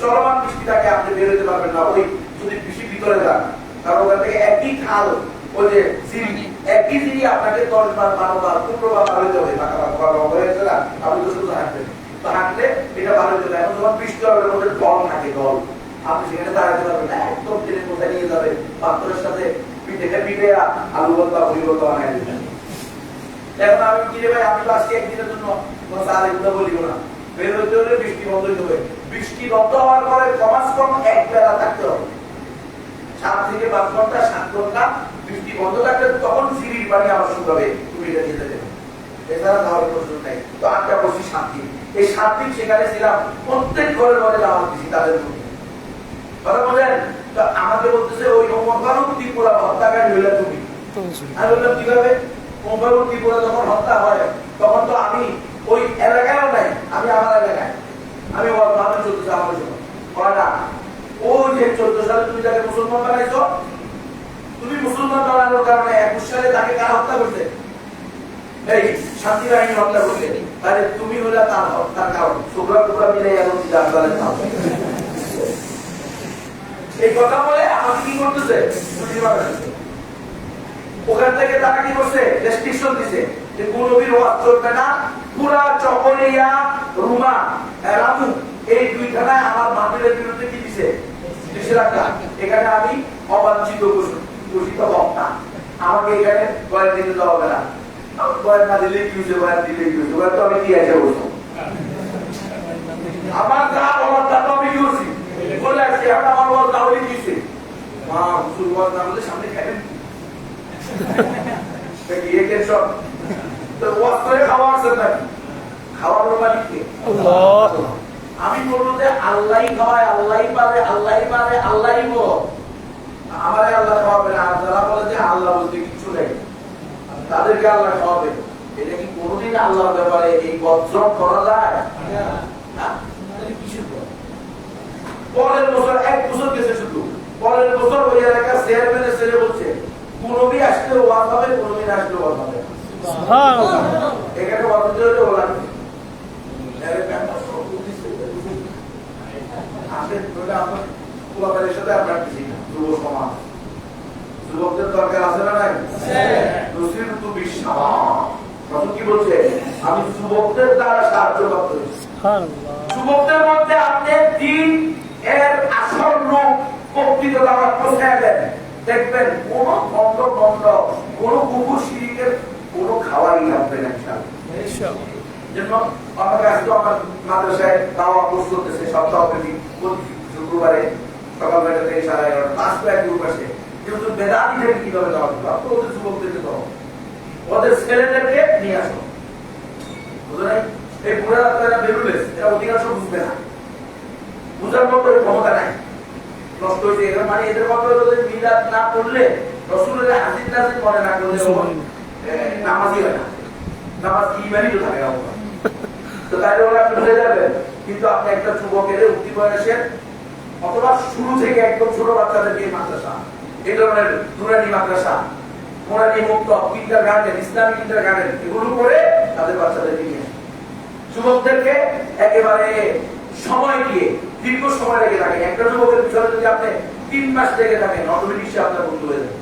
চলমান বৃষ্টি থাকে, আপনি বেরোতে পারবেন না ওই যদি বৃষ্টি ভিতরে যান, কারণ ওখান থেকে একই খাল, ওই যে সিঁড়ি, একই সিঁড়ি আপনাকে 10 বার 12 বার 15 বার বার হইতে হবে। আপনি তো শুধু হাঁটবেন, তো হাঁটলে এটা বার হইতে হবে। এখন যখন বৃষ্টি হবে ওদের দল থাকে, দল, আপনি সেখানে দাঁড়াতে পারবেন না, একদম ট্রেনে কোথায় নিয়ে যাবে, পাথরের সাথে পিঠে আলু ভর্তা মুড়ি ভর্তা বানাই দিবেন। এখন আমি কি রে ভাই, আমি তো আজকে একদিনের জন্য আর এগুলো বলিব না, বের হইতে হলে বৃষ্টি বন্ধ হইতে হবে। বৃষ্টি বন্ধ হওয়ার পরে কমাস কম 1 বেলা থাকতে হবে, 7 থেকে 5 ঘন্টা, 7 ঘন্টা বৃষ্টি বন্ধ থাকলে তখন সিঁড়ির পানি আবার শুকাবে, তুমি এটা যেতে দেবে, এছাড়া যাওয়ার প্রশ্ন নাই। তো আটটা বসি 7 দিন, এই 7 দিন সেখানে ছিলাম, প্রত্যেক ঘরে ঘরে দাওয়াত দিছি তাদের মধ্যে, কথা বলেন। তো আমাকে বলতেছে ওই ওমর ফারুক ত্রিপুরা হত্যাকারী হইলে তুমি। আমি বললাম কিভাবে? ওমর ফারুক ত্রিপুরা যখন হত্যা হয় তখন তো আমি ওই এলাকায়ও নাই, আমি আমার এলাকায়, আমি ভালো চলতেছে আমার জন্য হয় না। ওই যে 14 সালে তুমি তাকে মুসলমান বানাইছো, তুমি মুসলমান বানানোর কারণে 21 সালে তাকে কারা হত্যা করছে? এই শান্তি বাহিনী হত্যা করছে। তাহলে তুমি হলে তার হত্যার কারণ, শুক্রা টুকরা মিলে এখন এই কথা বলে আমাকে কি করতেছে? ওখান থেকে তারা কি করছে? রেস্ট্রিকশন দিছে যে কোন নবীর ওয়াজ চলবে না। পুরা চকরিয়া, রুমা, রামু এই 2 থানায় আমার মাহফিলের বিরুদ্ধে কি দিছে? নিষেধাজ্ঞা। এখানে আমি অবাঞ্ছিত ঘোষিত বক্তা, আমাকে এখানে বয়ান দিতে দেওয়া হবে না। বয়ান না দিলে কি হয়েছে, বয়ান দিলে কি হয়েছে, বয়ান তো আমি কি আছে বলছো। আমার যা বলার তা তো আমি করছি বলে আসছি এখন আমার বল তাহলে দিয়েছে মা হুজুর বল না বলে সামনে খাবেন গিয়ে টেনশন তো ওয়াজ করে খাওয়া আছে নাকি খাওয়ানোর মালিক কে আমি বলবো যে আল্লাহই খাওয়ায় আল্লাহই পারে আল্লাহই পারে আল্লাহই বল আমারে আল্লাহ খাওয়াবে না আর যারা বলে যে আল্লাহ বলতে কিছু নেই তাদেরকে আল্লাহ খাওয়াবে এটা কি কোনোদিন আল্লাহর ব্যাপারে এই বজ্রম করা যায় না কিসের পরের বছর এক বছর গেছে শুধু পরের বছর ওই এলাকার চেয়ারম্যানের ছেলে বলছে কোনবি আসলে ওয়াজ হবে কোনদিন আসলে ওয়াজ হবে এখানে ওয়াজ দিতে হলে ওলা যুবকদের দরকার আছে না নাই কি বলছে আমি যুবকদের দ্বারা সাহায্য করতে যুবকদের মধ্যে আপনি দিন এর আসল রূপ প্রকৃত দ্বারা পৌঁছায় দেন দেখবেন কোন বন্ধ বন্ধ কোন কুকুর শিরিকের কোন খাওয়াই লাগবে না জন্য আমাকে আজকে আমার মাদ্রাসায় দাওয়া কোর্স করতেছে সপ্তাহব্যাপী শুক্রবারে সকালবেলা থেকে 11:30 পাঁচটা এক গ্রুপ আসে কিন্তু বেদাতিদের কিভাবে দেওয়া হবে আপনি ওদের যুবকদেরকে দাও ওদের ছেলেদেরকে নিয়ে আসো বুঝলেন এই বুড়া রাস্তাটা বেরুলেস এরা অধিকাংশ বুঝবে না বুঝার মতো ক্ষমতা নাই নষ্ট হয়েছে এরা মানে এদের মতো মিলাদ না করলে রসুলের হাজির নাজির মনে না করলে নামাজই হয় না নামাজ ইমানই তো থাকে তো তাই ওরা আপনি ভুলে যাবেন কিন্তু আপনি একটা যুবকের উঠতি বয়সের অথবা শুরু থেকে একদম ছোট বাচ্চাদেরকে মাদ্রাসা এই ধরনের নুরানি মাদ্রাসা নুরানি মুক্ত কিন্ডার গার্ডেন ইসলামিক কিন্ডার গার্ডেন এগুলো করে তাদের বাচ্চাদেরকে নিয়ে যুবকদেরকে একেবারে সময় দিয়ে দীর্ঘ সময় লেগে থাকে একটা যুবকের পিছনে যদি আপনি 3 মাস লেগে থাকেন অটোমেটিক সে আপনার বন্ধু হয়ে যাবে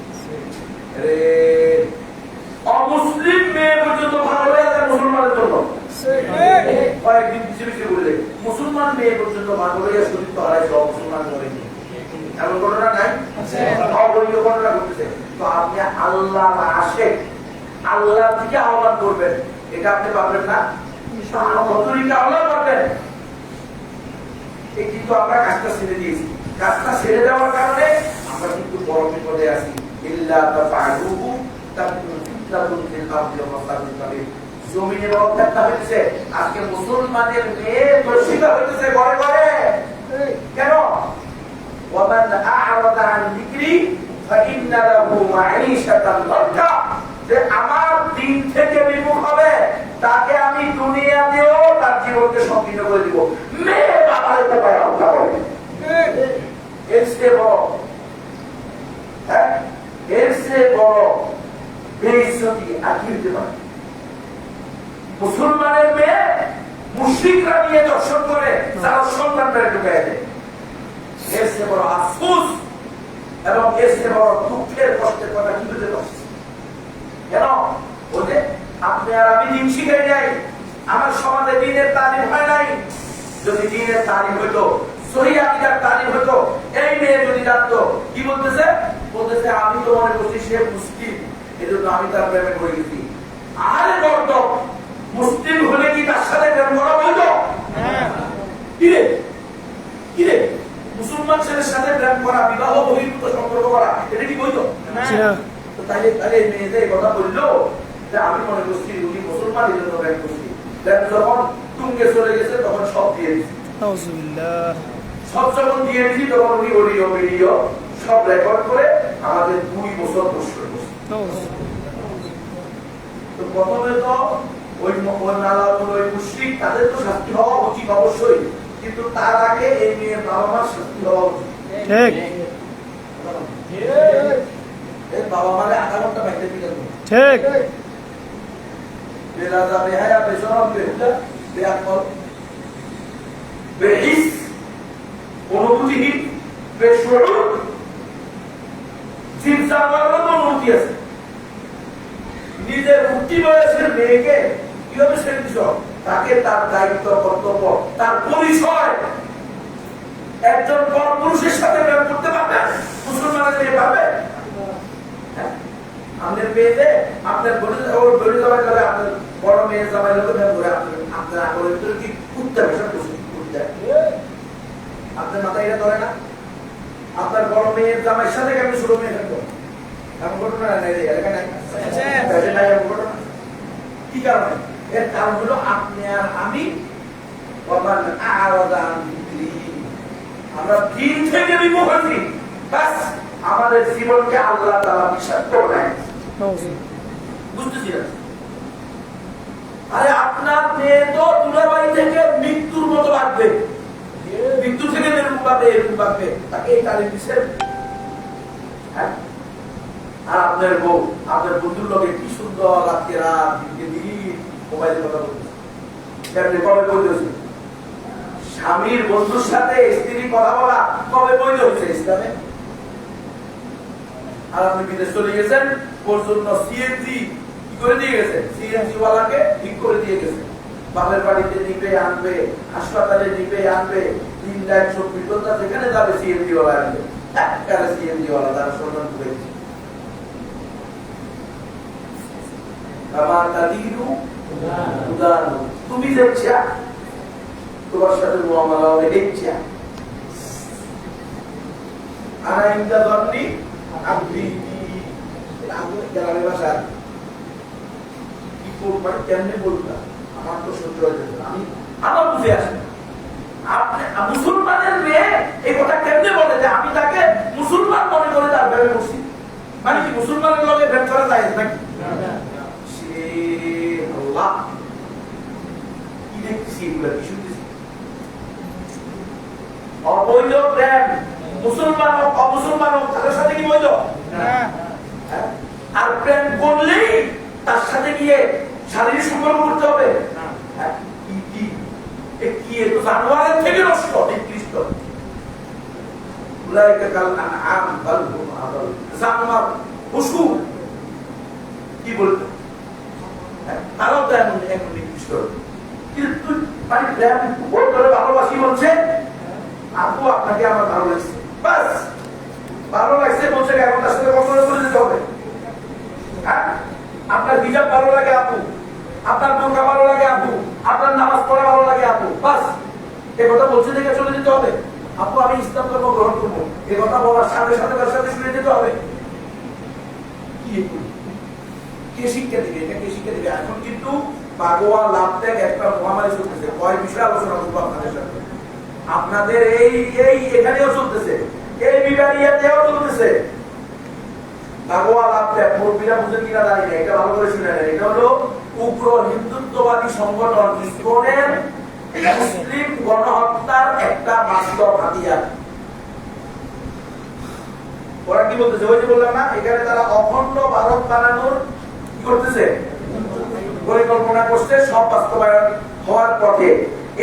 অমুসলিম মেয়ে পর্যন্ত ভালো হয়ে যায় মুসলমানের জন্য কয়েকদিন পিছিয়ে বললে মুসলমান মেয়ে পর্যন্ত ভালো হয়ে সতীত্ব হারাইছে অমুসলমান করেনি এমন ঘটনা নাই অবৈধ ঘটনা ঘটতেছে তো আপনি আল্লাহ আশেক আল্লাহ থেকে আহ্বান করবেন এটা আপনি পাবেন না আল্লাহ পাবেন কিন্তু আমরা কাজটা ছেড়ে দিয়েছি কাজটা ছেড়ে দেওয়ার কারণে আমরা কিন্তু বড় বিপদে আছি জমিনে ব্যবস্থা হয়েছে আজকে মুসলমানের মেয়ে দর্শিতা হইতেছে ঘরে ঘরে কেন ومن أعرض عن ذكري فإن له معيشة ضنكا যে আমার দিন থেকে বিমুখ হবে তাকে আমি দুনিয়াতেও তার জীবনকে সংকীর্ণ করে দিব মেয়ে বাবার ব্যাপারে কথা বলে এর চেয়ে বড় এর চেয়ে বড় বেইজ্জতি আর কি হতে পারে মুসলমানের মেয়ে মুশরিকরা নিয়ে দর্শন করে তার সন্তানদের ঢুকায় দেয় এর চেয়ে বড় আফসোস এবং এর চেয়ে বড় দুঃখের কষ্টের কথা কি হতে পারে কেন বলতে আপনি আর আমি দিন শিখাই নাই আমার সমাজে দিনের তালিম হয় নাই যদি দিনের তালিম হইতো সহি আকীদার তালিম হইতো এই মেয়ে যদি জানতো কি বলতেছে বলতেছে আমি তো মনে করছি সে মুসলিম এজন্য আমি তার প্রেমে পড়ে গেছি আরে বড় মুসলিম হলে কি তার সাথে প্রেম করা বলতো কিরে কিরে মুসলমান ছেলের সাথে প্রেম করা বিবাহ বহির্ভূত সম্পর্ক করা এটা কি বৈধ তো তাহলে তাহলে মেয়েদের কথা বললো যে আমি মনে করছি উনি মুসলমান এই জন্য প্রেম করছি যখন তুঙ্গে চলে গেছে তখন সব দিয়ে দিচ্ছি সব যখন দিয়ে দিচ্ছি তখন উনি অডিও ভিডিও সব রেকর্ড করে আমাদের 2 বছর বসে তো প্রথমে তো ওই ওই মুশরিক তাদের তো শাস্তি হওয়া উচিত অবশ্যই কিন্তু তার আগে এই মেয়ের বাবা মার শাস্তি হওয়া উচিত ঠিক এই বাবা মারে আধা ঘন্টা বাইরে দিলেন ঠিক বেলাদা বেহায়া বেশরম বেহুদা বেআকল বেহিস অনুভূতিহীন বেশরম জিনসামার অনুভূতি আছে নিজের উঠতি বয়সের মেয়েকে কিভাবে ছেড়ে দিছ তাকে তার দায়িত্ব কর্তব্য তার পরিচয় একজন পরপুরুষের সাথে প্রেম করতে পারবে মুসলমানের মেয়ে পাবে আমাদের মেয়েতে আপনার বলে যাওয়ার কারণে আপনার বড় মেয়ে জামাই লোক প্রেম করে আপনার আগরের ভিতরে কি উঠতে হবে সব যায়। আপনার মাথায় এটা ধরে না? আপনার বড় মেয়ের জামাইয়ের সাথে কেমন ছোট মেয়ে থাকতো? এমন ঘটনা নাই রে, এলাকা নাই। নাই এমন ঘটনা। কি কারণে? এর কারণ হলো আপনি আর আমি আমরা দিন থেকে বিমুখ হয়েছি। ব্যাস আমাদের জীবনকে আল্লাহ তাআলা বিশ্বাস করে নেয়। বুঝতেছি না? আরে আপনার মেয়ে তো দুলাভাই থেকে মৃত্যুর মতো লাগবে, মৃত্যু থেকে এরকম ভাববে তাকে এই তালিম দিচ্ছেন। হ্যাঁ, আর আপনার বউ আপনার বন্ধুর লোকে কি সুন্দর রাত্রে রাত দিনকে দিন মোবাইলে কথা বলতেছে। কবে বৈধ হয়েছে? স্বামীর বন্ধুর সাথে স্ত্রী কথা বলা কবে বৈধ হয়েছে ইসলামে? আর আপনি বিদেশ চলে গেছেন, ওর জন্য সিএনজি কি করে দিয়ে গেছেন, সিএনজি ওয়ালাকে ঠিক করে দিয়ে গেছে। বাপের বাড়িতে নিবে আনবে, হাসপাতালে নিবে আনবে, 3 লাখ 24 ঘন্টা যেখানে যাবে সিএনজি ওয়ালা আনবে। একবারে সিএনজি ওয়ালা তারা সম্মান করেছে। আমার তাদিরু উদাহরণ, তুমি দেখছা তোমার সাথে মুআমালা হবে দেখছা। আনা ইনদা দন্নি আব্দি গ্রামের ভাষা কি করবেন, কেমনে বলতাম আমার তো সহ্য হয়ে যেত। আমি আমার বুঝে আসে আপনি মুসলমানের মেয়ে এই কথা কেমনে বলে যে আমি তাকে মুসলমান মনে করে তার ভেবে বসি? মানে কি মুসলমানের লগে ভেদ করা যায় নাকি? সে আল্লাহ কি দেখতেছি, এগুলা কি শুনতেছি? অবৈধ প্রেম, মুসলমান হোক অমুসলমান হোক তাদের সাথে কি বৈধ? আর প্রেম করলেই তার সাথে গিয়ে শারীরিক সম্পর্ক করতে হবে? কি এত জানোয়ারের থেকে নষ্ট, নিকৃষ্ট। জানোয়ার পশু কি বলতো, তারাও তো এমন এমন নিকৃষ্ট। কিন্তু মানে প্রেম করে ভালোবাসি বলছে, আপু আপনাকে আমার ভালো লাগছে, বাস ভালো লাগছে বলছে, এখন তার সাথে কথা বলে যেতে হবে। হ্যাঁ, আপনার হিজাব ভালো লাগে আপু, আপনার বোরকা ভালো লাগে আপু, আপনার নামাজ পড়া ভালো লাগে আপু, বাস এই কথা বলছে দেখে চলে যেতে হবে। আপু আমি ইসলাম ধর্ম গ্রহণ করবো, এই কথা বলার সাথে সাথে তার সাথে শুনে যেতে হবে। কে শিক্ষা দিবে? এটা কে শিক্ষা দিবে? এখন কিন্তু বাগোয়া লাভ ত্যাগ একটা মহামারী চলতেছে, কয় বিষয়ে আলোচনা করবো আপনাদের সাথে। আপনাদের এই এই এখানেও চলতেছে, এই বিবাহিয়াতেও চলতেছে। বাগোয়া লাভ ত্যাগ মুরব্বীরা বুঝেন কিনা জানি না, এটা ভালো করে শুনে নেন। এটা হলো উগ্র হিন্দুত্ববাদী সংগঠন ইসকনের মুসলিম গণহত্যার একটা বাস্তব হাতিয়ার। ওরা কি বলতেছে? ওই যে বললাম না, এখানে তারা অখণ্ড ভারত বানানোর কি করতেছে, পরিকল্পনা করছে, সব বাস্তবায়ন হওয়ার পথে।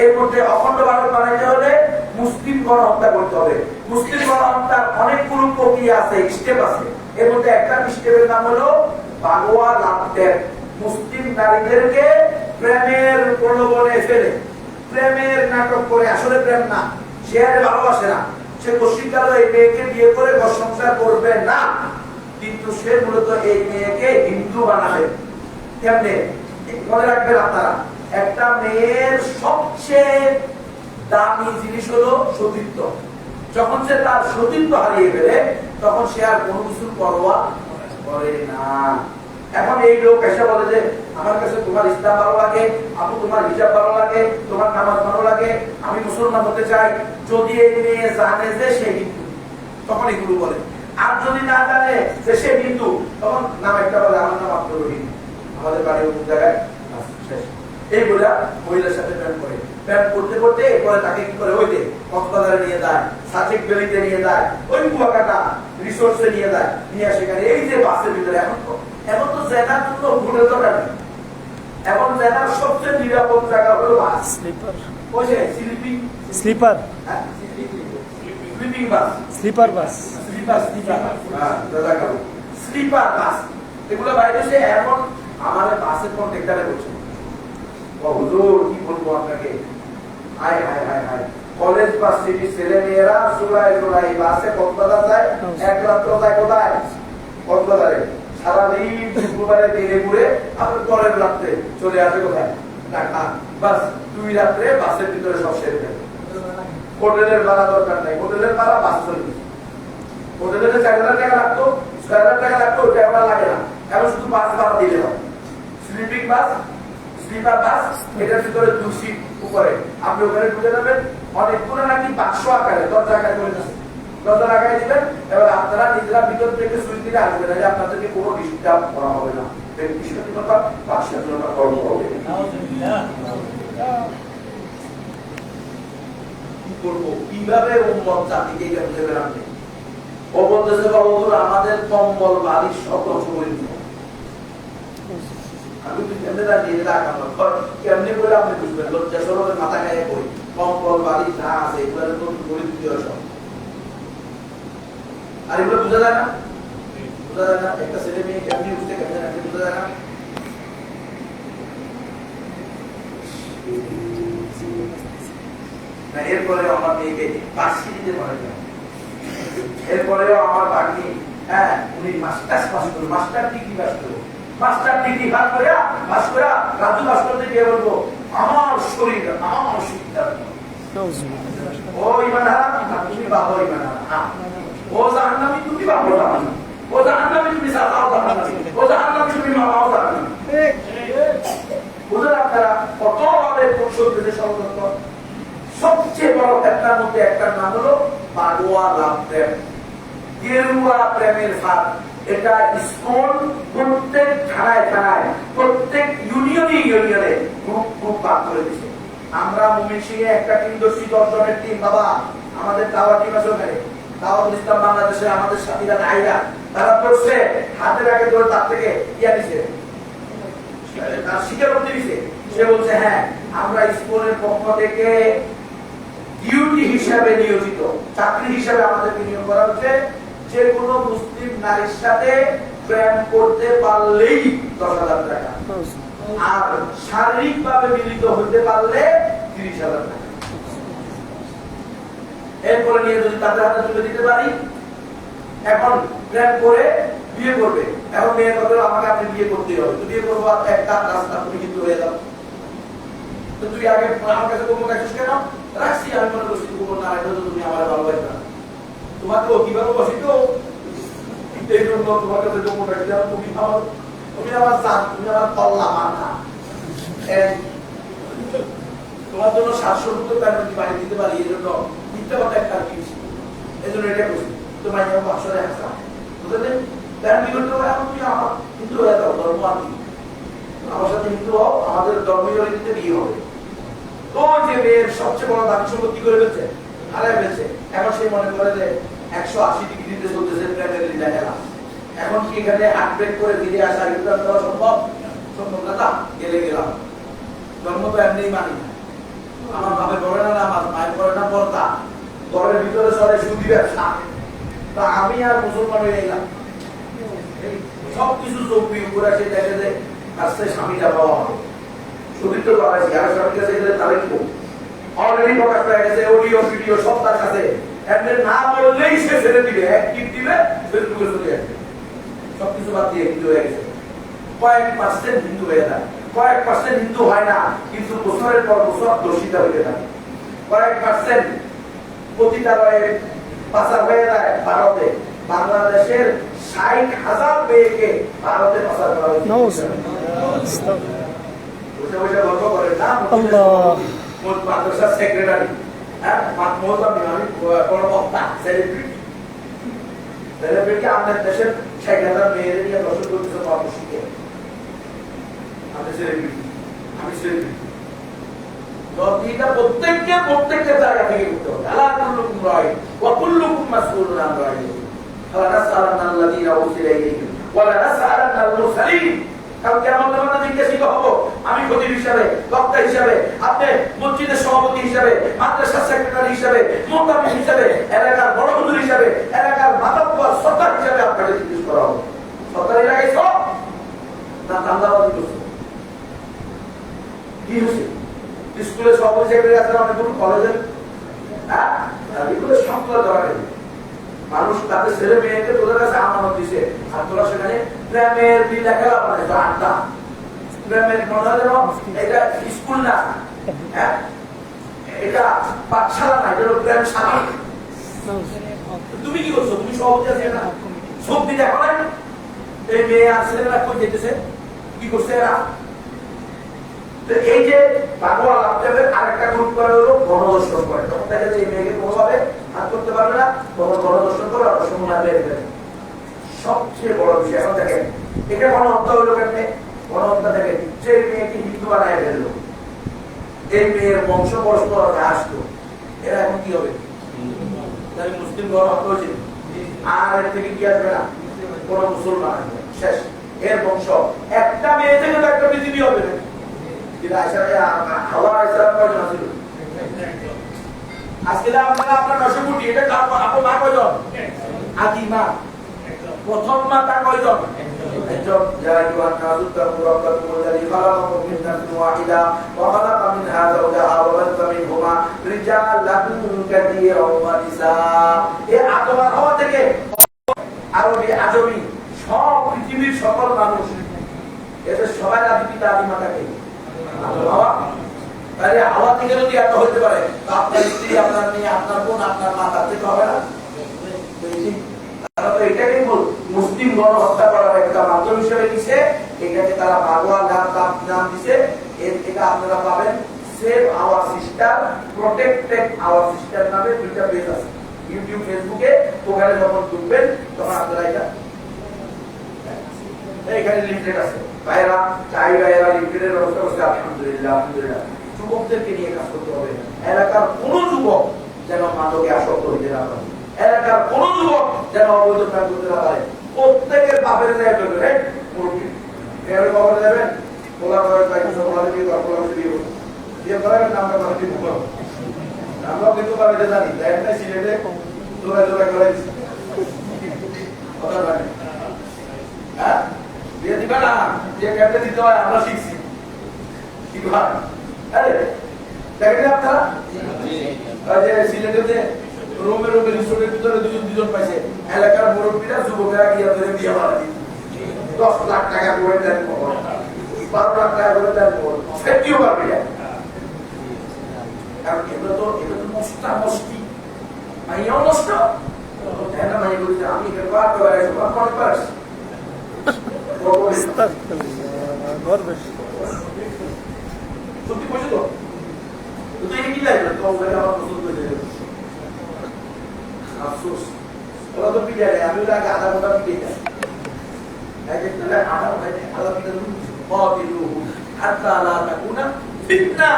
এর মধ্যে অখণ্ড ভারত বানাইতে হলে মুসলিম গণহত্যা করতে হবে। মুসলিম গণহত্যার অনেকগুলো প্রক্রিয়া আছে, স্টেপ আছে। এর মধ্যে একটা স্টেপের নাম হলো বাগোয়া লাভ ত্যাগ। মুসলিম নারীদেরকে প্রেমের প্রলোভনে ফেলে প্রেমের নাটক করে, আসলে প্রেম না, সে আর ভালোবাসে না, সে কশিকাল এই মেয়েকে বিয়ে করে ঘর সংসার করবে না, কিন্তু সে মূলত এই মেয়েকে হিন্দু বানাবে। কেমনে মনে রাখবেন আপনারা, একটা মেয়ের সবচেয়ে দামি জিনিস হলো সতীত্ব। যখন সে তার সতীত্ব হারিয়ে ফেলে তখন সে আর কোনো কিছুর পরোয়া করে না। এখন এই লোক এসে বলে যে আমার কাছে তোমার ইসলাম ভালো লাগে, আপু তোমার হিজাব ভালো লাগে, তোমার নামাজ ভালো লাগে, আমি মুসলমান হতে চাই। যদি এই মেয়ে জানে যে সে হিন্দু তখন এগুলো বলে, আর যদি না জানে যে সে হিন্দু তখন নাম একটা বলে, আমার নাম আব্দুর রহিম, আমাদের বাড়ি অমুক জায়গায়, এই বলে মহিলার সাথে প্রেম করে। প্রেম করতে করতে এরপরে তাকে কি করে, ওই যে কক্সবাজারে নিয়ে যায়, সাজেক ভ্যালিতে নিয়ে যায়, ওই কুয়াকাটা রিসোর্টসে নিয়ে যায়, নিয়ে সেখানে এই যে বাসের ভিতরে এখন তো জেনার জন্য ভুলের দরকার নেই। এখন জেনার সবচেয়ে নিরাপদ জায়গা হলো বাস, স্লিপার, ওই যে স্লিপিং স্লিপার, স্লিপিং বাস, স্লিপার বাস, স্লিপার স্লিপার, হ্যাঁ দাদা কারো স্লিপার বাস, এগুলো বাইরে সে এখন আমাদের বাসের কন্ট্রাক্টরে বলছে, ও হুজুর কি বলবো আপনাকে, হায় হায় হায় হায়, কলেজ বা সিটি ছেলে মেয়েরা জুলাই জুলাই বাসে কক্সবাজার যায়, এক রাত্র যায় কোথায়, কক্সবাজারে, সারাদিন শুক্রবারে দিনে ঘুরে আবার পরের রাত্রে চলে আসে কোথায়, ঢাকা। বাস 2 রাত্রে বাসের ভিতরে সব সেরে ফেলে। হোটেলের ভাড়া দরকার নাই, হোটেলের ভাড়া বাস চলবে। হোটেলের 4,000 টাকা লাগতো, 6,000 টাকা লাগতো, ওটা আমরা লাগে না, এখন শুধু বাস ভাড়া দিলে হয়। স্লিপিং বাস, স্লিপার বাস, এটার ভিতরে 2 সিট উপরে, আপনি ওখানে ঢুকে যাবেন। অনেকগুলো নাকি বাক্স আকারে, দরজা আকারে করে দিচ্ছে, দরজা লাগাই দিবেন। এবার আপনারা নিজেরা ভিতর থেকে সুইচ দিলে আসবেন, আপনাদেরকে কোনো ডিস্টার্ব করা হবে না। কিভাবে উম্মত জাতিকে বুঝে বেড়াবে? ও বলতেছে আমাদের কম্বল বাড়ির সব ধ্বংস করে দিল। আমি তো কেমনে দাঁড়িয়ে রাখাম, কেমনি করে আপনি বুঝবেন? লজ্জা সরবে মাথা গায়ে করি, কম্বল বাড়ি যা আছে এগুলো নতুন করে দিতে হয় সব। আর এগুলো বোঝা যায় না, বোঝা যায় না। একটা ছেলে মেয়ে কেমনি উঠতে কেমনে রাখতে বোঝা যায় না। এরপরে আমার মেয়েকে পাশি দিতে পারে না। এরপরেও আমার বাকি, হ্যাঁ, উনি মাস্টার্স পাস করবো, মাস্টার ডিগ্রি পাস করবো, মাস্টার ডিগ্রি পাস করে রাজু ভাস্কর থেকে বলবো আমার শরীর, আমার সিদ্ধান্ত। ও ইমানহারা, তুমি বাবা ইমানহারা। ও জাহান্নামী, তুমি বাবা জাহান্নামী। ও জাহান্নামী, তুমি সাদাও জাহান্নামী। ও জাহান্নামী, তুমি মামাও জাহান্নামী। বুঝলেন আপনারা কতভাবে পরিশোধের ষড়যন্ত্র? সবচেয়ে বড় একটার মধ্যে একটার নাম হলো বাড়ুয়া লাভ প্রেম, গেরুয়া প্রেমের ফাঁদ। এটা স্কুল প্রত্যেক থানায় থানায়, প্রত্যেক ইউনিয়নে গ্রুপ ভাগ করে দিচ্ছে। আমরা ময়মনসিংহে একটা টিম দর্শী 10 জনের টিম, বাবা আমাদের দাওয়া টিম আছে ওখানে, দাওয়াতুল ইসলাম বাংলাদেশে আমাদের সাথীরা নাইরা, তারা পড়ছে হাতের আগে ধরে তার থেকে ইয়া দিছে, তার স্বীকারোক্তি দিছে। সে বলছে হ্যাঁ আমরা স্কুলের পক্ষ থেকে ডিউটি হিসাবে নিয়োজিত, চাকরি হিসাবে আমাদেরকে নিয়োগ করা হচ্ছে, যে কোনো মুসলিম নারীর সাথে প্রেম করতে পারলেই 10,000 টাকা, আর শারীরিক ভাবে মিলিত হতে পারলে 30,000 টাকা। এরপরে নিয়ে যদি তাদের হাতে তুলে দিতে পারি, এখন প্রেম করে বিয়ে করবে, এখন মেয়ের কথা আমাকে আপনি বিয়ে করতেই হবে, বিয়ে করবো একটা রাস্তা, তুমি কিন্তু হয়ে যাও। তো তুই আগে আমার কাছে কোনো কাজ কেন রাখছি? আমি মনে করছি না, এটা তো তুমি আমার ভালোবাসি না, তোমাকে কিভাবে বসি তো এই জন্য তোমার কাছে তুমি আমার জান, তুমি আমার কল্লা মাথা, তোমার জন্য 700 টাকা বাড়ি দিতে পারি, এই জন্য মিথ্যা কথা একটা কিনছি, এই জন্য এটা করছি। তোমার বাসরে আসলাম, বুঝলেন? তুমি আমার হিন্দু হয়ে যাও, ধর্ম আমি, আমার সাথে হিন্দু হও, আমাদের ধর্মীয় রীতিতে বিয়ে হবে। তো যে মেয়ের সবচেয়ে বড় দাবি সম্পত্তি করে ফেলছে, হারাই ফেলছে, এখন সে মনে করে যে 180 ডিগ্রিতে চলতেছে প্রেমের লীলা খেলা। এখন কি এখানে হার্ট ব্রেক করে ফিরে আসা এগুলো করা সম্ভব? সম্ভব না। গেলে গেলাম, ধর্ম তো এমনি মানি না। আমার বাপের পড়ে না নামাজ, মায়ের পড়ে না পর্দা, ঘরের ভিতরে সরে সুদি ব্যবসা, তা আমি আর মুসলমান হয়ে গেলাম। সবকিছু চোখবি উপরে আসে, দেখে যে আস্তে স্বামীটা পাওয়া হবে, সুদীর তো পাওয়াছি, আর স্বামীর কাছে গেলে তাহলে কি অলরেডি প্রকাশ পেয়ে গেছে, অডিও ভিডিও সব তার কাছে, এমনি না বললেই সে ছেড়ে দিবে, এক টিপ দিবে ফেসবুকে চলে আসবে। সবকিছু বাদ দিয়ে হিন্দু হয়ে গেছে। কয়েক % হিন্দু হয়ে যায়, কয়েক % হিন্দু হয় না, কিন্তু বছরের পর বছর দোষিতা হয়ে থাকে। কয়েক % পতিতালয়ে পাচার হয়ে যায় ভারতে। বাংলাদেশের 60,000 মেয়েকে ভারতে পাচার করা হয়েছে। বসে বসে গল্প করেন না মাদ্রাসার সেক্রেটারি, হ্যাঁ আমি বড় বক্তা, সেলিব্রিটি আপনার দেশের 60,000 মেয়েদের নিয়ে দর্শন করতেছে কর্মসূচিতে। আমি সেলিব্রিটি, আমি সেলিব্রিটি। প্রত্যেকটা জায়গা থেকে করতে হবে। আল্লাহ কুল্লুকুম রাই ওয়া কুল্লুকুম মাসউলুন আন রাইয়্যিহি। ফালা নাসআলান্না আল্লাযীনা উরসিলা ইলাইহিম ওয়া লা নাসআলান্না আল-মুরসালিন। কাল কিয়ামতের মাঠে জিজ্ঞাসিত হব, আমি খতিব হিসাবে, বক্তা হিসাবে, আপনি মসজিদের সভাপতি হিসাবে, মাদ্রাসার সেক্রেটারি হিসাবে, মুতাবিব হিসাবে, এলাকার বড় হুজুর হিসাবে, এলাকার মাতব্বর সরকার হিসাবে আপনাকে জিজ্ঞেস করা হবে, সরকারি এলাকায় সব না দান্দাবাজি করছে, কি হচ্ছে? স্কুলের সভাপতি সেক্রেটারি আছে, অনেকগুলো কলেজের, হ্যাঁ, এগুলো সবগুলো ধরা গেছে। মানুষ তাদের ছেলে মেয়েকে তোদের কাছে আমানত দিছে, আর তোরা সেখানে প্রেমের লীলা খেলা বানাইছো, আড্ডা, প্রেমের এটা স্কুল না, হ্যাঁ, এটা পাঠশালা না, এটা হলো প্রেমশালা। তুমি কি করছো? তুমি সভাপতি আছো না, সবজি দেখো না? এই মেয়ে আর ছেলেরা কই যেতেছে, কি করছে এরা? এই যে বাংলা লাভের আরেকটা গ্রুপ করে হলো গণদর্শন করে। তখন দেখা যায় এই মেয়েকে কোনোভাবে হাত করতে পারবে না, তখন গণদর্শন করে আর সময় বেড়ে যাবে। সবচেয়ে বড় বিষয় এখন দেখেন, এটা গণহত্যা হইলো কেমনে? গণহত্যা দেখেন, যে মেয়েকে হিন্দু বানায় ফেললো, এই মেয়ের বংশ পরস্পর আসতো, এরা এখন কি হবে? মুসলিম গণহত্যা হয়েছে, আর এর থেকে কি আসবে না? কোন মুসলমান আসবে, শেষ। এর বংশ একটা মেয়ে থেকে তো একটা পৃথিবী হবে না। আজকে আপনার 900 কোটি, এটা আপনার মা কয়জন? আদি মা, প্রথম মা তার কয়জন? একজন। যারা ইমান নাযুতাম রাব্বাকুম আল্লাযী খালাকাকুম মিন নাফসিন ওয়াহিদা ওয়া খালাকা মিনহা যাওজাহা ওয়া বাথা মিনহুমা রিজালান কাসীরান ওয়া নিসা। এই আদম আর হাওয়া থেকে আরবি আজমি সব পৃথিবীর সকল মানুষ, এদের সবাই আদি পিতা আদি মাতাকে হাওয়া। তাহলে হাওয়া থেকে যদি এত হতে পারে, তো আপনার স্ত্রী, আপনার মেয়ে, আপনার বোন, আপনার মা তার থেকে হবে না? তারা তো এটাকেই বল মুসলিম গণহত্যা করার একটা মাধ্যম হিসেবে দিছে। এটাকে তারা বাগোয়া নাম দিছে। এটা আপনারা পাবেন save our sister, protected our sister নামে দুইটা পেজ আছে ইউটিউব, ফেসবুকে। ওখানে যখন ঢুকবেন তখন আপনারা এটা এখানে লিফলেট আছে। ভাইরা চাই, ভাইরা লিফলেটের ব্যবস্থা করছে, আলহামদুলিল্লাহ আলহামদুলিল্লাহ। যুবকদেরকে নিয়ে কাজ করতে হবে। এলাকার কোন যুবক যেন মাদকে আসক্ত হইতে না পারে, এলাকার কোন যুবক যেন অবৈধ কাজ করতে না পারে। প্রত্যেকের বাপের জায়গায় করবে, এভাবে খবর দেবেন। বলা করে বিয়ে করাবেন না, আমরা ভাবছি আমরাও কিন্তু বাড়িতে জানি, দেখ না সিলেটে জোড়া জোড়া করে কথা জানি। হ্যাঁ, বিয়ে দিবে না, বিয়ে কেটে দিতে হয়, আমরা শিখছি। কি ভাই, আরে দেখেন আপনারা যে সিলেটে রুমে রুমে রিসোর্টের ভিতরে দুজন পাইছে, এলাকার মুরব্বীরা যুবকেরা গিয়ে ধরে বিয়ে বাড়াই 10 লাখ টাকা করে দেন, 12 লাখ টাকা করে দেন, সেটিও পারবে না। কারণ এগুলো তো মস্তা মস্তি, মাইয়াও নষ্ট। মাই বলছে আমি এখানে বার করে আসবো, মনে পারিস সত্যি বলছি তো। তুই কি লাগবে তো আমার পছন্দ হয়ে যাবে। আফসোস, ওরা তো পিঠে দেয়, আমি আগে আধা ঘন্টা পিঠে দেয়, আধা ঘন্টা আধা পিঠে হাত্তা লা তাকুনা ফিতনা।